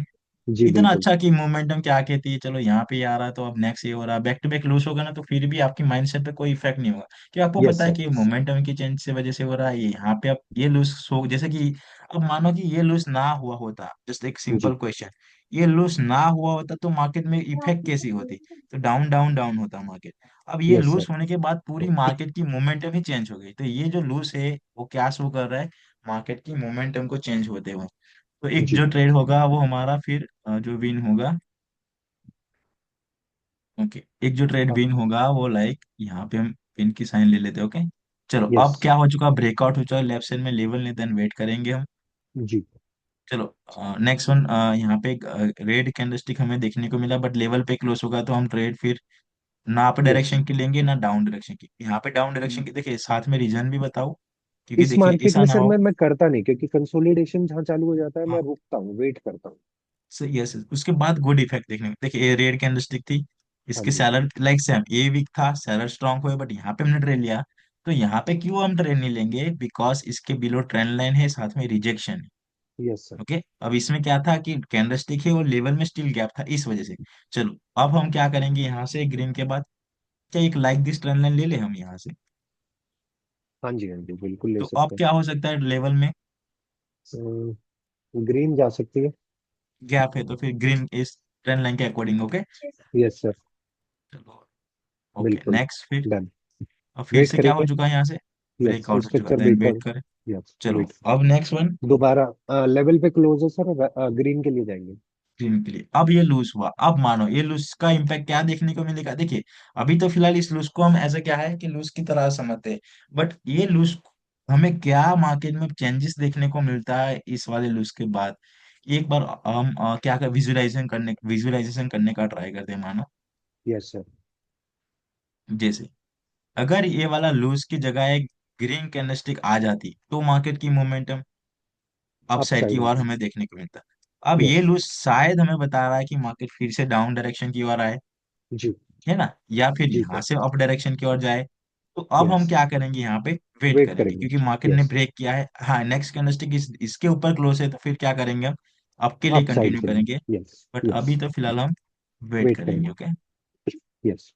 Speaker 2: जी
Speaker 1: इतना
Speaker 2: बिल्कुल।
Speaker 1: अच्छा कि मोमेंटम क्या कहती है, चलो यहाँ पे ये आ रहा है तो अब नेक्स्ट ये हो रहा है, बैक टू बैक लूज होगा ना तो फिर भी आपकी माइंडसेट पे कोई इफेक्ट नहीं होगा, कि आपको
Speaker 2: यस
Speaker 1: पता है
Speaker 2: सर।
Speaker 1: कि मोमेंटम की चेंज से वजह से हो रहा है ये यहाँ पे। अब ये लूज हो जैसे कि अब मानो कि ये लूज ना हुआ होता, जस्ट एक सिंपल
Speaker 2: जी।
Speaker 1: क्वेश्चन, ये लूज ना हुआ होता तो मार्केट में इफेक्ट कैसी होती? तो डाउन डाउन डाउन होता मार्केट। अब ये
Speaker 2: यस
Speaker 1: लूज
Speaker 2: सर।
Speaker 1: होने के बाद पूरी मार्केट की मोमेंटम ही चेंज हो गई, तो ये जो लूज है वो क्या शो कर रहा है? मार्केट की मोमेंटम को चेंज होते हुए। तो एक
Speaker 2: जी।
Speaker 1: जो ट्रेड होगा वो हमारा फिर जो विन होगा। ओके, एक जो ट्रेड
Speaker 2: हाँ।
Speaker 1: विन होगा वो लाइक यहाँ पे हम पिन की साइन ले लेते हैं। ओके, चलो
Speaker 2: यस।
Speaker 1: अब क्या हो चुका, ब्रेकआउट हो चुका लेफ्ट साइड में लेवल ने, देन वेट करेंगे हम।
Speaker 2: जी।
Speaker 1: चलो नेक्स्ट वन, यहाँ पे एक रेड कैंडलस्टिक हमें देखने को मिला बट लेवल पे क्लोज होगा तो हम ट्रेड फिर ना अप
Speaker 2: यस।
Speaker 1: डायरेक्शन की लेंगे ना डाउन डायरेक्शन की। यहाँ पे डाउन डायरेक्शन की देखिए साथ में रीजन भी बताओ, क्योंकि
Speaker 2: इस
Speaker 1: देखिए
Speaker 2: मार्केट
Speaker 1: ऐसा
Speaker 2: में
Speaker 1: ना
Speaker 2: सर
Speaker 1: हो।
Speaker 2: मैं करता नहीं, क्योंकि कंसोलिडेशन जहाँ चालू हो जाता है मैं
Speaker 1: हाँ,
Speaker 2: रुकता हूँ, वेट करता हूँ।
Speaker 1: सही है सर। उसके बाद गुड इफेक्ट देखने को, देखिए ये रेड कैंडलस्टिक थी,
Speaker 2: हाँ
Speaker 1: इसके
Speaker 2: जी।
Speaker 1: सैलर लाइक सेम ये वीक था, सैलर स्ट्रांग हुए बट यहाँ पे हमने ट्रेड लिया। तो यहाँ पे क्यों हम ट्रेड नहीं लेंगे? बिकॉज इसके बिलो ट्रेंड लाइन है, साथ में रिजेक्शन है।
Speaker 2: Yes sir.
Speaker 1: ओके, अब इसमें क्या था कि कैंडलस्टिक है और लेवल में स्टिल गैप था इस वजह से। चलो अब हम क्या करेंगे, यहाँ से ग्रीन के बाद क्या एक लाइक दिस ट्रेंड लाइन ले ले हम यहाँ से?
Speaker 2: हाँ जी। हाँ जी बिल्कुल ले
Speaker 1: तो अब
Speaker 2: सकते हैं।
Speaker 1: क्या हो सकता है लेवल में?
Speaker 2: ग्रीन जा सकती है।
Speaker 1: गैप है तो फिर ग्रीन इस ट्रेंड लाइन के अकॉर्डिंग। Okay,
Speaker 2: yes sir.
Speaker 1: चलो ओके
Speaker 2: बिल्कुल।
Speaker 1: नेक्स्ट फिर।
Speaker 2: डन।
Speaker 1: अब फिर
Speaker 2: वेट
Speaker 1: से क्या हो
Speaker 2: करेंगे।
Speaker 1: चुका है यहाँ से?
Speaker 2: यस,
Speaker 1: ब्रेकआउट हो चुका है,
Speaker 2: स्ट्रक्चर
Speaker 1: देन वेट
Speaker 2: ब्रेकआउट।
Speaker 1: करें।
Speaker 2: यस
Speaker 1: चलो
Speaker 2: वेट।
Speaker 1: अब नेक्स्ट वन
Speaker 2: दोबारा लेवल पे क्लोज है सर, ग्रीन के लिए जाएंगे।
Speaker 1: ग्रीन के लिए। अब ये लूज हुआ, अब मानो ये लूज का इम्पैक्ट क्या देखने को मिलेगा? देखिए अभी तो फिलहाल इस लूज को हम ऐसा क्या है कि लूज की तरह समझते हैं, बट ये लूज हमें क्या मार्केट में चेंजेस देखने को मिलता है इस वाले लूज के बाद? एक बार हम क्या कर विजुअलाइजेशन करने का ट्राई करते हैं। मानो
Speaker 2: यस सर।
Speaker 1: जैसे अगर ये वाला लूज की जगह एक ग्रीन कैंडलस्टिक आ जाती तो मार्केट की मोमेंटम
Speaker 2: अप
Speaker 1: अपसाइड की
Speaker 2: साइड
Speaker 1: ओर
Speaker 2: में।
Speaker 1: हमें देखने को मिलता। अब ये
Speaker 2: यस।
Speaker 1: लूज शायद हमें बता रहा है कि मार्केट फिर से डाउन डायरेक्शन की ओर आए,
Speaker 2: जी।
Speaker 1: है ना, या फिर
Speaker 2: जी
Speaker 1: यहाँ
Speaker 2: सर।
Speaker 1: से अप डायरेक्शन की ओर जाए। तो अब हम
Speaker 2: यस,
Speaker 1: क्या करेंगे यहाँ पे, वेट
Speaker 2: वेट
Speaker 1: करेंगे
Speaker 2: करेंगे।
Speaker 1: क्योंकि मार्केट ने
Speaker 2: यस,
Speaker 1: ब्रेक किया है। हाँ, नेक्स्ट कैंडलस्टिक इसके ऊपर क्लोज है, तो फिर क्या करेंगे हम, अब के लिए
Speaker 2: अप साइड
Speaker 1: कंटिन्यू
Speaker 2: के
Speaker 1: करेंगे।
Speaker 2: लिए। यस,
Speaker 1: बट
Speaker 2: यस,
Speaker 1: अभी तो फिलहाल हम वेट
Speaker 2: वेट
Speaker 1: करेंगे।
Speaker 2: करेंगे।
Speaker 1: Okay,
Speaker 2: yes.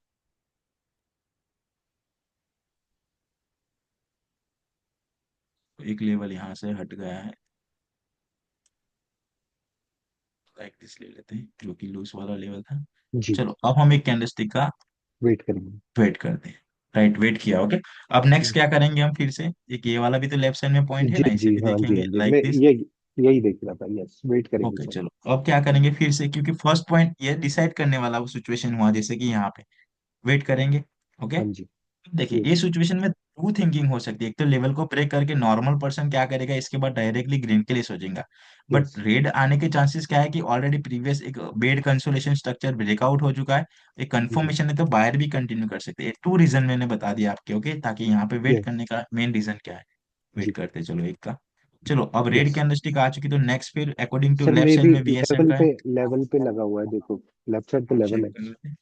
Speaker 1: एक लेवल यहाँ से हट गया है, लाइक दिस ले लेते हैं जो कि लूज वाला लेवल था।
Speaker 2: जी,
Speaker 1: चलो अब हम एक कैंडलस्टिक का
Speaker 2: वेट करेंगे।
Speaker 1: वेट करते हैं। राइट, वेट किया। ओके, अब नेक्स्ट क्या करेंगे हम, फिर से एक ये वाला भी तो लेफ्ट साइड में पॉइंट है
Speaker 2: जी
Speaker 1: ना, इसे
Speaker 2: जी,
Speaker 1: भी
Speaker 2: हाँ जी
Speaker 1: देखेंगे
Speaker 2: हाँ जी,
Speaker 1: लाइक
Speaker 2: मैं
Speaker 1: दिस।
Speaker 2: यही यही देख रहा था। यस, वेट करेंगे
Speaker 1: ओके
Speaker 2: सर।
Speaker 1: चलो, अब क्या करेंगे फिर से, क्योंकि फर्स्ट पॉइंट ये डिसाइड करने वाला वो सिचुएशन हुआ, जैसे कि यहाँ पे वेट करेंगे। ओके,
Speaker 2: हाँ जी।
Speaker 1: देखिए
Speaker 2: वेट।
Speaker 1: ये सिचुएशन में टू थिंकिंग हो सकती है। एक तो लेवल को ब्रेक करके नॉर्मल पर्सन क्या करेगा, इसके बाद डायरेक्टली ग्रीन के लिए सोचेगा। बट
Speaker 2: यस,
Speaker 1: रेड आने के चांसेस क्या है कि ऑलरेडी प्रीवियस एक बेड कंसोलेशन स्ट्रक्चर ब्रेकआउट हो चुका है, एक
Speaker 2: जी।
Speaker 1: कंफर्मेशन है, तो बायर भी कंटिन्यू कर सकते हैं। टू रीजन मैंने बता दिया आपके। ओके, ताकि यहाँ पे वेट
Speaker 2: यस।
Speaker 1: करने का मेन रीजन क्या है, वेट
Speaker 2: जी।
Speaker 1: करते चलो एक का। चलो अब रेड
Speaker 2: यस
Speaker 1: कैंडलस्टिक आ चुकी, तो नेक्स्ट फिर अकॉर्डिंग टू
Speaker 2: सर,
Speaker 1: लेफ्ट
Speaker 2: मे
Speaker 1: साइड
Speaker 2: भी
Speaker 1: में वीएसएम
Speaker 2: लेवल
Speaker 1: का है।
Speaker 2: पे, लेवल पे लगा हुआ है, देखो। लेफ्ट साइड पे लेवल
Speaker 1: चेक
Speaker 2: है।
Speaker 1: कर लेते हैं,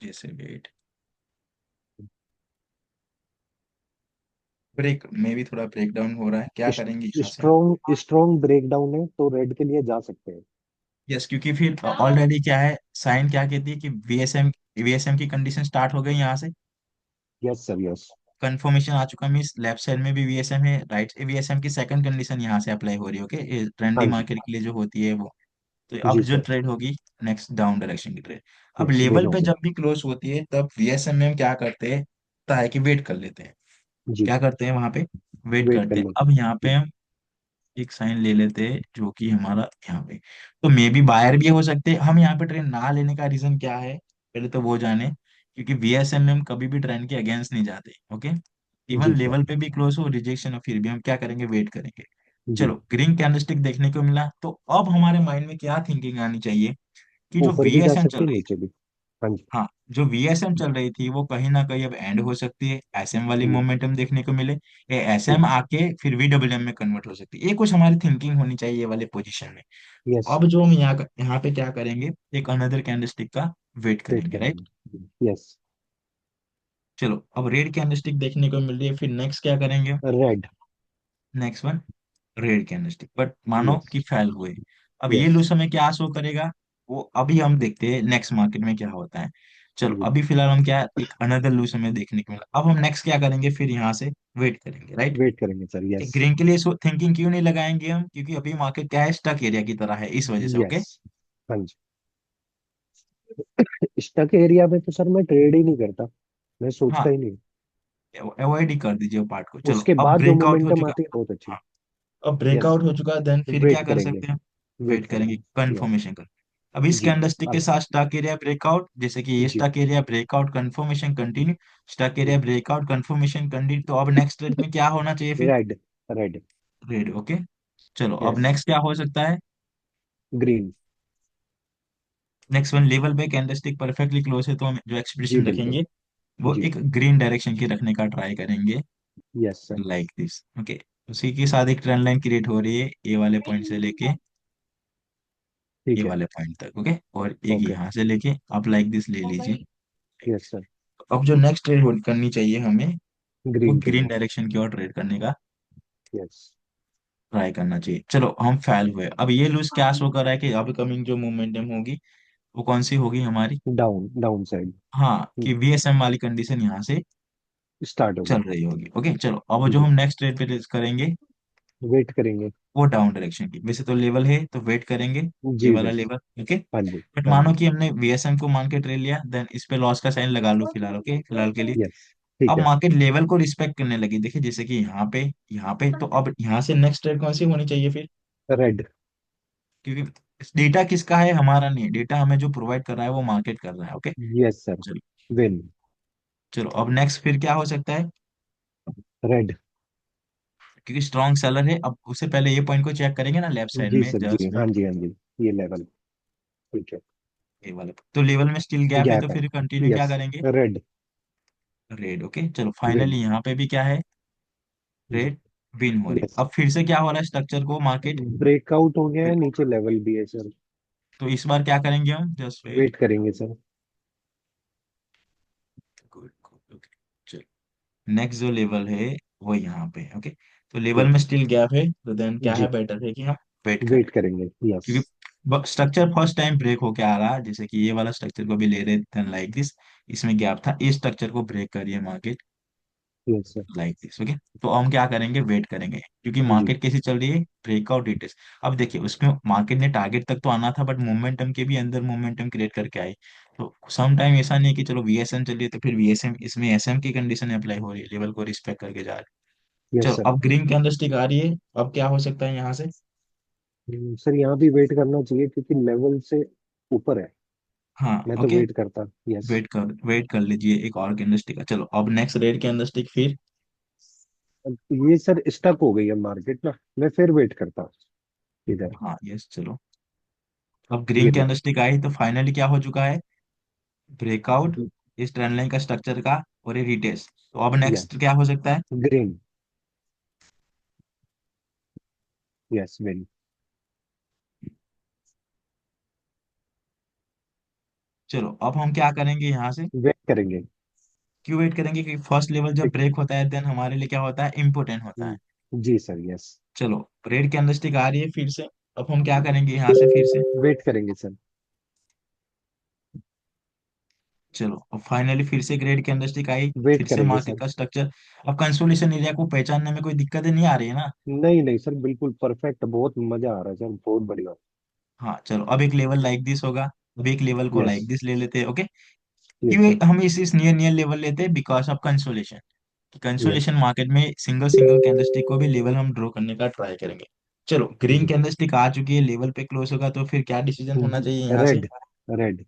Speaker 1: जैसे वेट ब्रेक में भी थोड़ा ब्रेक डाउन हो रहा है, क्या करेंगे यहाँ से।
Speaker 2: स्ट्रॉन्ग स्ट्रॉन्ग ब्रेकडाउन है तो रेड के लिए जा सकते हैं।
Speaker 1: यस, क्योंकि फिर ऑलरेडी क्या है, साइन क्या कहती है कि वीएसएम की कंडीशन स्टार्ट हो गई यहाँ से।
Speaker 2: Yes sir, yes.
Speaker 1: कंफर्मेशन आ चुका, मीन्स लेफ्ट साइड में भी वीएसएम है, राइट वीएसएम की सेकंड कंडीशन यहाँ से अप्लाई हो रही है। ओके, ट्रेंडी
Speaker 2: हाँ जी।
Speaker 1: मार्केट के लिए जो होती है वो। तो अब
Speaker 2: जी
Speaker 1: जो
Speaker 2: सर।
Speaker 1: ट्रेड होगी, नेक्स्ट डाउन डायरेक्शन की ट्रेड। अब
Speaker 2: यस,
Speaker 1: लेवल पे
Speaker 2: देखोगे।
Speaker 1: जब भी क्लोज होती है तब वीएसएम में हम क्या करते हैं, होता है कि वेट कर लेते हैं।
Speaker 2: जी,
Speaker 1: क्या करते हैं वहां पे, वेट
Speaker 2: वेट कर
Speaker 1: करते हैं।
Speaker 2: लेते
Speaker 1: अब यहाँ पे
Speaker 2: हैं।
Speaker 1: हम एक साइन ले लेते हैं जो कि हमारा यहाँ पे, तो मे बी बायर भी हो सकते हैं। हम यहाँ पे ट्रेंड ना लेने का रीजन क्या है, पहले तो वो जाने, क्योंकि वीएसएम में हम कभी भी ट्रेंड के अगेंस्ट नहीं जाते। ओके,
Speaker 2: जी
Speaker 1: इवन
Speaker 2: सर।
Speaker 1: लेवल पे भी क्लोज हो, रिजेक्शन हो, फिर भी हम क्या करेंगे, वेट करेंगे।
Speaker 2: जी।
Speaker 1: चलो ग्रीन कैंडलस्टिक देखने को मिला, तो अब हमारे माइंड में क्या थिंकिंग आनी चाहिए कि जो
Speaker 2: ऊपर भी जा
Speaker 1: वीएसएम चल
Speaker 2: सकते हैं,
Speaker 1: रही
Speaker 2: नीचे
Speaker 1: थी,
Speaker 2: भी। हाँ जी।
Speaker 1: हाँ जो वीएसएम चल रही थी वो कहीं ना कहीं अब एंड हो सकती है, एसएम वाली
Speaker 2: जी।
Speaker 1: मोमेंटम देखने को मिले, या
Speaker 2: जी।
Speaker 1: एसएम आके फिर वीडब्ल्यूएम में कन्वर्ट हो सकती है। ये कुछ हमारी थिंकिंग होनी चाहिए ये वाले पोजीशन में। तो
Speaker 2: यस।
Speaker 1: अब जो हम यहाँ पे क्या करेंगे, एक अनदर कैंडलस्टिक का वेट
Speaker 2: वेट
Speaker 1: करेंगे, राइट।
Speaker 2: करेंगे। यस।
Speaker 1: चलो अब रेड कैंडलस्टिक देखने को मिल रही है, फिर नेक्स्ट क्या करेंगे,
Speaker 2: red.
Speaker 1: Next one red candlestick, but मानो
Speaker 2: यस।
Speaker 1: कि फेल हुए। अब ये
Speaker 2: यस।
Speaker 1: लूज हमें क्या शो करेगा, वो अभी हम देखते हैं नेक्स्ट मार्केट में क्या होता है।
Speaker 2: हाँ
Speaker 1: चलो
Speaker 2: जी।
Speaker 1: अभी फिलहाल हम क्या, एक अनदर लूज हमें देखने को मिला, अब हम नेक्स्ट क्या करेंगे, फिर यहाँ से वेट करेंगे, राइट।
Speaker 2: वेट करेंगे सर। यस।
Speaker 1: ग्रीन के लिए थिंकिंग क्यों नहीं लगाएंगे हम, क्योंकि अभी मार्केट क्या है, स्टक एरिया की तरह है, इस वजह से।
Speaker 2: यस।
Speaker 1: ओके,
Speaker 2: हाँ जी। स्टक एरिया में तो सर मैं ट्रेड ही नहीं करता, मैं सोचता
Speaker 1: हाँ
Speaker 2: ही नहीं।
Speaker 1: अवॉइड ही कर दीजिए पार्ट को। चलो
Speaker 2: उसके
Speaker 1: अब
Speaker 2: बाद जो
Speaker 1: ब्रेकआउट हो
Speaker 2: मोमेंटम
Speaker 1: चुका,
Speaker 2: आती है बहुत अच्छी।
Speaker 1: हाँ अब
Speaker 2: यस।
Speaker 1: ब्रेकआउट हो चुका, देन फिर क्या
Speaker 2: वेट
Speaker 1: कर
Speaker 2: करेंगे।
Speaker 1: सकते हैं,
Speaker 2: वेट
Speaker 1: वेट करेंगे
Speaker 2: करेंगे। यस।
Speaker 1: कंफर्मेशन का। अब इस
Speaker 2: जी।
Speaker 1: कैंडलस्टिक के
Speaker 2: अब।
Speaker 1: साथ स्टॉक एरिया ब्रेकआउट, जैसे कि ये
Speaker 2: जी।
Speaker 1: Stock area breakout confirmation continue, stock area
Speaker 2: जी।
Speaker 1: ब्रेकआउट कंफर्मेशन कंटिन्यू, तो अब नेक्स्ट रेट में क्या होना चाहिए फिर,
Speaker 2: रेड। रेड।
Speaker 1: रेड। ओके, चलो अब
Speaker 2: यस।
Speaker 1: नेक्स्ट क्या हो सकता है,
Speaker 2: ग्रीन।
Speaker 1: नेक्स्ट वन लेवल पे कैंडलस्टिक परफेक्टली क्लोज है, तो हम जो
Speaker 2: जी
Speaker 1: एक्सप्रेशन
Speaker 2: बिल्कुल।
Speaker 1: रखेंगे वो
Speaker 2: जी।
Speaker 1: एक ग्रीन डायरेक्शन की रखने का ट्राई करेंगे,
Speaker 2: yes sir.
Speaker 1: Like this. Okay, उसी के साथ एक ट्रेंड लाइन क्रिएट हो रही है ए वाले पॉइंट से लेके ए
Speaker 2: ठीक है।
Speaker 1: वाले पॉइंट तक। ओके, और एक
Speaker 2: ओके।
Speaker 1: यहाँ से लेके आप लाइक दिस ले लीजिए।
Speaker 2: Yes sir.
Speaker 1: अब जो नेक्स्ट ट्रेड करनी चाहिए हमें, वो
Speaker 2: ग्रीन के
Speaker 1: ग्रीन
Speaker 2: लिए।
Speaker 1: डायरेक्शन की ओर ट्रेड करने का
Speaker 2: यस।
Speaker 1: ट्राई करना चाहिए। चलो हम फेल हुए, अब ये लूज क्या शो कर रहा है कि अपकमिंग जो मोमेंटम होगी वो कौन सी होगी हमारी,
Speaker 2: डाउन, डाउन साइड।
Speaker 1: हाँ कि वीएसएम वाली कंडीशन यहाँ से
Speaker 2: स्टार्ट होगी।
Speaker 1: चल रही होगी। ओके, चलो अब जो
Speaker 2: जी।
Speaker 1: हम नेक्स्ट ट्रेड पे करेंगे
Speaker 2: वेट करेंगे।
Speaker 1: वो डाउन डायरेक्शन की, वैसे तो लेवल है तो वेट करेंगे, ये
Speaker 2: जी
Speaker 1: वाला
Speaker 2: बस।
Speaker 1: लेवल। ओके,
Speaker 2: हाँ जी।
Speaker 1: बट
Speaker 2: हाँ
Speaker 1: मानो
Speaker 2: जी।
Speaker 1: कि हमने वीएसएम को मान के ट्रेड लिया, देन इस पे लॉस का साइन लगा लो फिलहाल। ओके, फिलहाल के लिए
Speaker 2: यस। ठीक
Speaker 1: अब
Speaker 2: है।
Speaker 1: मार्केट लेवल को रिस्पेक्ट करने लगी। देखिए जैसे कि यहाँ पे तो अब यहाँ से नेक्स्ट ट्रेड कौन सी होनी चाहिए फिर,
Speaker 2: रेड।
Speaker 1: क्योंकि डेटा किसका है, हमारा नहीं, डेटा हमें जो प्रोवाइड कर रहा है वो मार्केट कर रहा है। Okay,
Speaker 2: yes sir.
Speaker 1: चलो,
Speaker 2: विन।
Speaker 1: चलो अब नेक्स्ट फिर क्या हो सकता है,
Speaker 2: रेड।
Speaker 1: क्योंकि स्ट्रॉन्ग सेलर है। अब उससे पहले ये पॉइंट को चेक करेंगे ना लेफ्ट साइड
Speaker 2: जी
Speaker 1: में,
Speaker 2: सर, जी
Speaker 1: जस्ट
Speaker 2: हाँ
Speaker 1: वेट,
Speaker 2: जी, हाँ जी। ये लेवल। ठीक है।
Speaker 1: ये वाले तो लेवल में स्टिल गैप है, तो
Speaker 2: गैप है।
Speaker 1: फिर कंटिन्यू क्या
Speaker 2: यस।
Speaker 1: करेंगे,
Speaker 2: रेड।
Speaker 1: रेड। ओके, चलो
Speaker 2: विन।
Speaker 1: फाइनली यहाँ पे भी क्या है,
Speaker 2: जी।
Speaker 1: रेड विन हो रही।
Speaker 2: यस।
Speaker 1: अब फिर से क्या हो रहा है, स्ट्रक्चर को मार्केट,
Speaker 2: ब्रेकआउट हो गया है, नीचे लेवल भी है सर।
Speaker 1: तो इस बार क्या करेंगे हम, जस्ट वेट,
Speaker 2: वेट करेंगे सर।
Speaker 1: नेक्स्ट जो लेवल है वो यहाँ पे, ओके। तो लेवल में
Speaker 2: यस।
Speaker 1: स्टिल गैप है, तो देन क्या है,
Speaker 2: जी।
Speaker 1: बेटर है कि हम वेट करें।
Speaker 2: वेट करेंगे। यस।
Speaker 1: क्योंकि स्ट्रक्चर फर्स्ट टाइम ब्रेक होके आ रहा है, जैसे कि ये वाला स्ट्रक्चर को भी ले रहे थे लाइक दिस, इसमें गैप था, इस स्ट्रक्चर को ब्रेक करिए market
Speaker 2: yes sir.
Speaker 1: Like this, okay. तो हम क्या करेंगे, वेट करेंगे, क्योंकि
Speaker 2: जी।
Speaker 1: मार्केट कैसी चल रही है, ब्रेकआउट डिटेल्स। अब देखिए उसमें मार्केट ने टारगेट तक तो आना था, बट मोमेंटम के भी अंदर मोमेंटम क्रिएट करके आई। तो सम टाइम ऐसा नहीं कि चलो वीएसएम चलिए तो फिर वीएसएम, इसमें एसएम की कंडीशन अप्लाई हो रही है, लेवल को रिस्पेक्ट करके जा रही है।
Speaker 2: यस
Speaker 1: चलो
Speaker 2: सर।
Speaker 1: अब ग्रीन कैंडल स्टिक आ रही है, अब क्या हो सकता है यहाँ से।
Speaker 2: सर यहाँ भी वेट करना चाहिए क्योंकि लेवल से ऊपर है।
Speaker 1: हाँ
Speaker 2: मैं तो
Speaker 1: ओके,
Speaker 2: वेट करता। यस।
Speaker 1: वेट कर लीजिए, एक और कैंडल स्टिक है। चलो अब नेक्स्ट रेड कैंडल स्टिक फिर।
Speaker 2: अब ये सर स्टक हो गई है मार्केट ना, मैं फिर वेट करता इधर।
Speaker 1: हाँ यस, चलो अब ग्रीन
Speaker 2: ये
Speaker 1: कैंडल
Speaker 2: देखो।
Speaker 1: स्टिक आई, तो फाइनली क्या हो चुका है, ब्रेकआउट इस ट्रेंड लाइन का स्ट्रक्चर का, और ये रिटेस्ट। तो अब नेक्स्ट
Speaker 2: यस।
Speaker 1: क्या हो सकता है।
Speaker 2: ग्रीन। Yes very.
Speaker 1: चलो अब हम क्या करेंगे यहाँ से,
Speaker 2: वेट करेंगे।
Speaker 1: क्यों वेट करेंगे, कि फर्स्ट लेवल जब
Speaker 2: ठीक।
Speaker 1: ब्रेक होता है देन हमारे लिए क्या होता है, इम्पोर्टेंट होता है।
Speaker 2: जी सर। यस।
Speaker 1: चलो रेड कैंडलस्टिक आ रही है फिर से, अब हम क्या करेंगे यहाँ से फिर से।
Speaker 2: वेट करेंगे सर।
Speaker 1: चलो अब फाइनली फिर से एक रेड कैंडलस्टिक आई,
Speaker 2: वेट
Speaker 1: फिर से
Speaker 2: करेंगे
Speaker 1: मार्केट
Speaker 2: सर।
Speaker 1: का स्ट्रक्चर। अब कंसोलिडेशन एरिया को पहचानने में कोई दिक्कतें नहीं आ रही है ना।
Speaker 2: नहीं नहीं सर, बिल्कुल परफेक्ट, बहुत मजा आ रहा है सर, बहुत बढ़िया।
Speaker 1: हाँ चलो, अब एक लेवल लाइक दिस होगा, अब एक लेवल को
Speaker 2: यस।
Speaker 1: लाइक दिस ले लेते हैं, ओके।
Speaker 2: यस
Speaker 1: क्यों
Speaker 2: सर।
Speaker 1: हम इस नियर नियर लेवल लेते हैं, because of consolation.
Speaker 2: Yes.
Speaker 1: Consolation market में सिंगल सिंगल कैंडलस्टिक को भी लेवल हम ड्रॉ करने का ट्राई करेंगे। चलो ग्रीन
Speaker 2: जी।
Speaker 1: कैंडलस्टिक आ चुकी है, लेवल पे क्लोज होगा, तो फिर क्या डिसीजन होना चाहिए यहाँ से।
Speaker 2: रेड। रेड।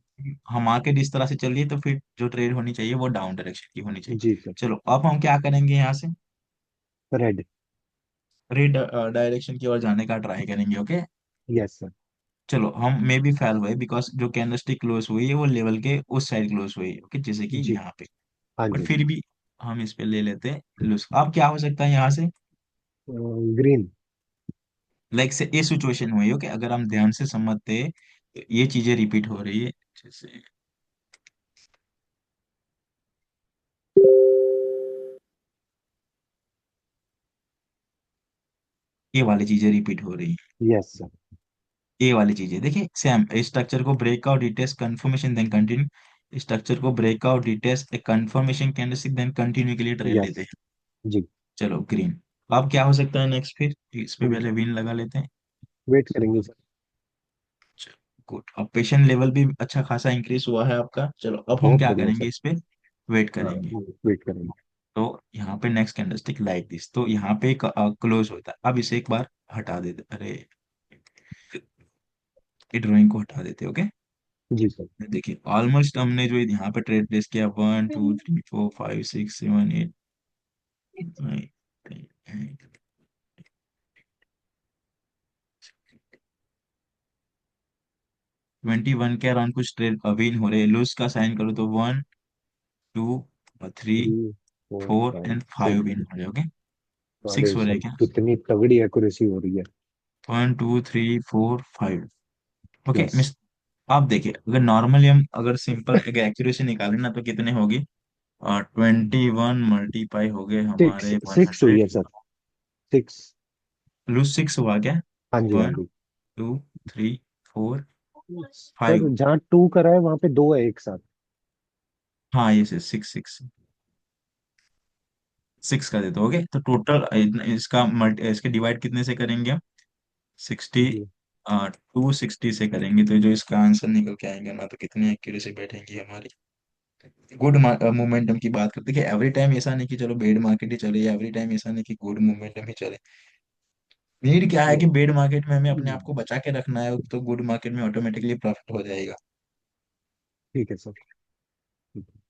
Speaker 1: हम मार्केट इस तरह से चल रही है, तो फिर जो ट्रेड होनी चाहिए वो डाउन डायरेक्शन की होनी चाहिए।
Speaker 2: जी सर।
Speaker 1: चलो अब हम क्या करेंगे यहाँ से,
Speaker 2: रेड।
Speaker 1: रेड डायरेक्शन की ओर जाने का ट्राई करेंगे, ओके।
Speaker 2: Yes sir.
Speaker 1: चलो हम मे भी फेल हुए, बिकॉज जो कैंडलस्टिक क्लोज हुई है वो लेवल के उस साइड क्लोज हुई है, ओके, जैसे कि
Speaker 2: जी।
Speaker 1: यहाँ पे।
Speaker 2: हाँ
Speaker 1: बट
Speaker 2: जी।
Speaker 1: फिर भी हम इस पे ले लेते हैं लूज। अब क्या हो सकता है यहाँ से,
Speaker 2: ग्रीन।
Speaker 1: लाइक से ये सिचुएशन हुई, ओके, अगर हम ध्यान से समझते हैं, तो ये चीजें रिपीट हो रही है, जैसे ये वाली चीजें रिपीट हो रही है।
Speaker 2: Yes sir.
Speaker 1: ये वाली चीजें देखिए सेम, स्ट्रक्चर को breakout details confirmation then continue, structure को ब्रेकआउट डिटेल्स एक कंफर्मेशन कैंडलस्टिक देन कंटिन्यू के लिए ट्रेड
Speaker 2: यस।
Speaker 1: लेते हैं।
Speaker 2: जी।
Speaker 1: चलो ग्रीन। अब क्या हो सकता है नेक्स्ट, फिर इस पे पहले विन लगा लेते हैं।
Speaker 2: वेट करेंगे सर।
Speaker 1: गुड, अब पेशेंट लेवल भी अच्छा खासा इंक्रीज हुआ है आपका। चलो अब हम
Speaker 2: बहुत
Speaker 1: क्या
Speaker 2: बढ़िया
Speaker 1: करेंगे,
Speaker 2: सर।
Speaker 1: इस पे वेट
Speaker 2: हाँ।
Speaker 1: करेंगे।
Speaker 2: वेट करेंगे।
Speaker 1: तो यहाँ पे नेक्स्ट कैंडलस्टिक लाइक दिस, तो यहाँ पे क्लोज होता है, अब इसे एक बार हटा देते, अरे ये ड्राइंग को हटा देते, ओके।
Speaker 2: जी सर।
Speaker 1: देखिए ऑलमोस्ट हमने जो यहाँ पे ट्रेड प्लेस किया, 1 2 3 4 5 6 7 8 9 21 के अराउंड कुछ ट्रेड अभी हो रहे, लूज का साइन करो तो 1 2 3
Speaker 2: 3 4
Speaker 1: 4
Speaker 2: 5
Speaker 1: एंड 5
Speaker 2: 6।
Speaker 1: विन हो रहे, ओके।
Speaker 2: अरे
Speaker 1: 6 हो रहे
Speaker 2: सर
Speaker 1: क्या,
Speaker 2: कितनी तगड़ी एक्यूरेसी हो रही है।
Speaker 1: 1 2 3 4 5, ओके
Speaker 2: यस।
Speaker 1: मिस। आप देखिए अगर नॉर्मली हम अगर सिंपल एक एक्यूरेसी निकालें ना, तो कितने होगी, 21 मल्टीपाई हो गए
Speaker 2: सिक्स
Speaker 1: हमारे वन
Speaker 2: सिक्स हुई
Speaker 1: हंड्रेड
Speaker 2: है सर। 6।
Speaker 1: लूज 6 हुआ क्या,
Speaker 2: हाँ जी, हाँ
Speaker 1: वन
Speaker 2: जी।
Speaker 1: 2 3 4 5।
Speaker 2: सर जहाँ 2 करा है वहां पे 2 है एक साथ।
Speaker 1: हाँ ये से 6 6 6 का देते हो, ओके। तो टोटल इसका मल्टी, इसके डिवाइड कितने से करेंगे हम, 60,
Speaker 2: जी।
Speaker 1: 260 से करेंगे, तो जो इसका आंसर निकल के आएंगे ना, तो कितनी एक्यूरेसी बैठेंगी हमारी। गुड मोमेंटम की बात करते हैं कि एवरी टाइम ऐसा नहीं कि चलो बेड मार्केट ही चले, एवरी टाइम ऐसा नहीं कि गुड मोमेंटम ही चले। नीड क्या है
Speaker 2: ये-
Speaker 1: कि बेड मार्केट में हमें अपने आप को बचा के रखना है, तो गुड मार्केट में ऑटोमेटिकली प्रॉफिट हो जाएगा।
Speaker 2: ठीक है सर। ठीक है।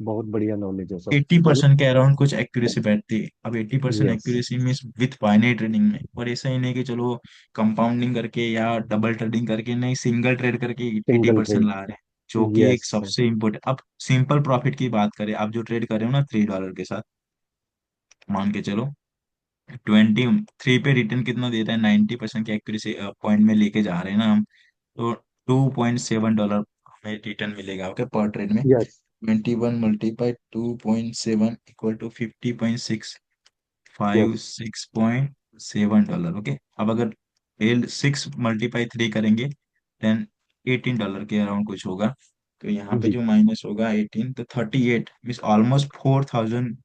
Speaker 2: बहुत बढ़िया नॉलेज है सर।
Speaker 1: 80% के अराउंड कुछ एक्यूरेसी बैठती है। अब 80%
Speaker 2: yes.
Speaker 1: Accuracy means with binary trading में, और ऐसा ही नहीं कि चलो कंपाउंडिंग करके या डबल ट्रेडिंग करके, नहीं, सिंगल ट्रेड करके एटी
Speaker 2: सिंगल
Speaker 1: परसेंट
Speaker 2: ट्रेड।
Speaker 1: ला रहे हैं, जो कि एक
Speaker 2: यस सर।
Speaker 1: सबसे इम्पोर्टेंट। अब सिंपल प्रॉफिट की बात करें, आप जो ट्रेड कर रहे हो ना $3 के साथ, मान के चलो 23 पे रिटर्न कितना दे रहा है, 90% की एक्यूरेसी पॉइंट में लेके जा रहे हैं ना हम, तो $2.7 हमें रिटर्न मिलेगा, ओके, पर ट्रेड में।
Speaker 2: Yes.
Speaker 1: 21 × 2.7 = 50.6, five
Speaker 2: yes.
Speaker 1: Six point seven dollar okay. अब अगर एल 6 × 3 करेंगे, देन $18 के अराउंड कुछ होगा। तो यहाँ पे
Speaker 2: जी।
Speaker 1: जो माइनस होगा 18, तो 38 मीन्स ऑलमोस्ट 4,000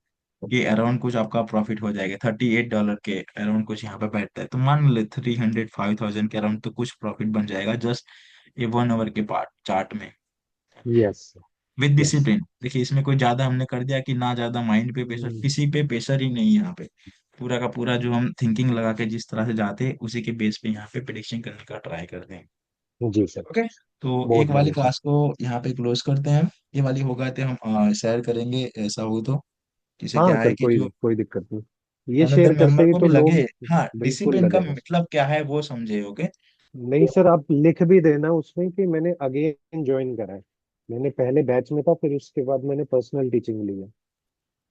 Speaker 1: के अराउंड कुछ आपका प्रॉफिट हो जाएगा। $38 के अराउंड कुछ यहाँ पे बैठता है, तो मान ले 300 5,000 के अराउंड तो कुछ प्रॉफिट बन जाएगा जस्ट ये 1 आवर के पार्ट चार्ट में,
Speaker 2: यस।
Speaker 1: With
Speaker 2: yes.
Speaker 1: डिसिप्लिन। देखिए इसमें कोई ज्यादा हमने कर दिया कि ना, ज्यादा माइंड पे प्रेशर, किसी पे प्रेशर ही नहीं है यहाँ पे। पूरा का पूरा जो हम थिंकिंग लगा के जिस तरह से जाते हैं उसी के बेस पे यहाँ पे प्रिडिक्शन करने का ट्राई करते हैं।
Speaker 2: जी सर।
Speaker 1: ओके, तो एक
Speaker 2: बहुत
Speaker 1: वाली
Speaker 2: बढ़िया सर।
Speaker 1: क्लास को यहाँ पे क्लोज करते हैं। ये वाली हो गए थे हम शेयर करेंगे ऐसा हो तो, जिसे
Speaker 2: हाँ
Speaker 1: क्या है
Speaker 2: सर,
Speaker 1: कि
Speaker 2: कोई
Speaker 1: जो
Speaker 2: कोई दिक्कत नहीं, ये
Speaker 1: अनदर
Speaker 2: शेयर करते
Speaker 1: मेंबर
Speaker 2: ही
Speaker 1: को
Speaker 2: तो
Speaker 1: भी लगे।
Speaker 2: लोग
Speaker 1: हाँ,
Speaker 2: बिल्कुल
Speaker 1: डिसिप्लिन का
Speaker 2: लगेगा।
Speaker 1: मतलब क्या है वो समझे। ओके।
Speaker 2: नहीं सर, आप लिख भी देना उसमें कि मैंने अगेन ज्वाइन करा है, मैंने पहले बैच में था, फिर उसके बाद मैंने पर्सनल टीचिंग ली है।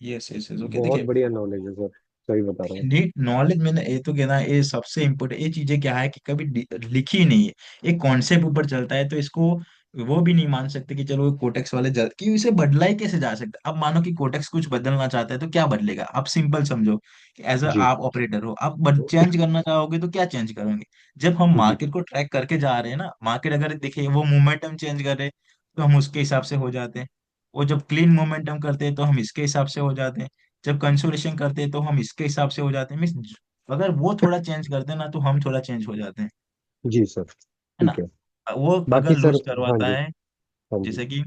Speaker 1: Yes yes yes okay.
Speaker 2: बहुत
Speaker 1: देखिए
Speaker 2: बढ़िया नॉलेज है सर, सही बता रहा हूँ।
Speaker 1: नीट नॉलेज मैंने ये तो कहना है, ये सबसे इम्पोर्टेंट। ये चीजें क्या है कि कभी लिखी नहीं है, एक कॉन्सेप्ट ऊपर चलता है, तो इसको वो भी नहीं मान सकते कि चलो कोटेक्स वाले कि इसे बदला ही कैसे जा सकता है। अब मानो कि कोटेक्स कुछ बदलना चाहता है तो क्या बदलेगा। आप सिंपल समझो कि एज अ
Speaker 2: जी।
Speaker 1: आप ऑपरेटर हो, आप चेंज करना चाहोगे तो क्या चेंज करोगे। जब हम
Speaker 2: जी।
Speaker 1: मार्केट को ट्रैक करके जा रहे हैं ना, मार्केट अगर देखिए वो मोमेंटम चेंज कर रहे हैं तो हम उसके हिसाब से हो जाते हैं। वो जब क्लीन मोमेंटम करते हैं तो हम इसके हिसाब से हो जाते हैं। जब कंसोलिडेशन करते हैं तो हम इसके हिसाब से हो जाते हैं। मीन्स अगर वो थोड़ा चेंज करते हैं ना तो हम थोड़ा चेंज हो जाते हैं,
Speaker 2: जी सर।
Speaker 1: है ना।
Speaker 2: ठीक है।
Speaker 1: वो अगर
Speaker 2: बाकी सर।
Speaker 1: लूज
Speaker 2: हाँ
Speaker 1: करवाता
Speaker 2: जी।
Speaker 1: है,
Speaker 2: हाँ जी।
Speaker 1: जैसे कि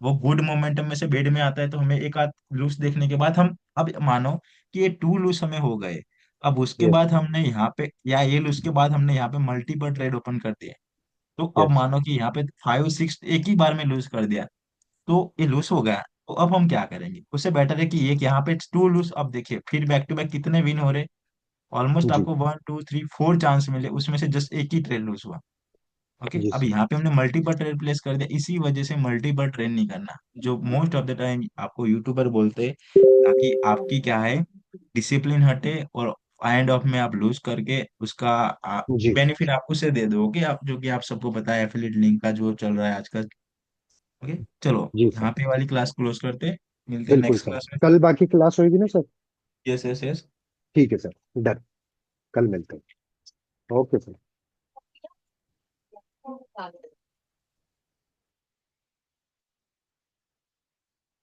Speaker 1: वो गुड मोमेंटम में से बेड में आता है, तो हमें एक आध लूज देखने के बाद हम, अब मानो कि ये 2 लूज हमें हो गए, अब उसके
Speaker 2: यस।
Speaker 1: बाद हमने यहाँ पे, या ये लूज के बाद हमने यहाँ पे मल्टीपल ट्रेड ओपन कर दिए, तो अब
Speaker 2: यस।
Speaker 1: मानो कि यहाँ पे 5 6 एक ही बार में लूज कर दिया, तो ये लूज हो गया। तो अब हम क्या करेंगे, उससे बेटर है कि ये कि यहाँ पे 2 लूज। अब देखिए फिर बैक टू बैक कितने विन हो रहे, ऑलमोस्ट
Speaker 2: जी।
Speaker 1: आपको 1 2 3 4 चांस मिले, उसमें से जस्ट एक ही ट्रेड लूज हुआ। ओके,
Speaker 2: जी
Speaker 1: अब
Speaker 2: सर।
Speaker 1: यहाँ पे हमने मल्टीपल ट्रेड प्लेस कर दिया, इसी वजह से मल्टीपल ट्रेड नहीं करना, जो मोस्ट ऑफ द टाइम आपको यूट्यूबर बोलते हैं, ताकि आपकी क्या है, डिसिप्लिन हटे और एंड ऑफ में आप लूज करके उसका
Speaker 2: जी।
Speaker 1: बेनिफिट आप उसे दे दो। ओके, आप जो कि आप सबको पता है एफिलिएट लिंक का जो चल रहा है आजकल। ओके, चलो
Speaker 2: जी सर।
Speaker 1: यहाँ पे वाली क्लास क्लोज करते हैं, मिलते हैं
Speaker 2: बिल्कुल
Speaker 1: नेक्स्ट
Speaker 2: सर,
Speaker 1: क्लास में।
Speaker 2: कल बाकी क्लास होगी ना सर?
Speaker 1: Yes yes yes.
Speaker 2: ठीक है सर। डन। कल मिलते हैं। Okay sir.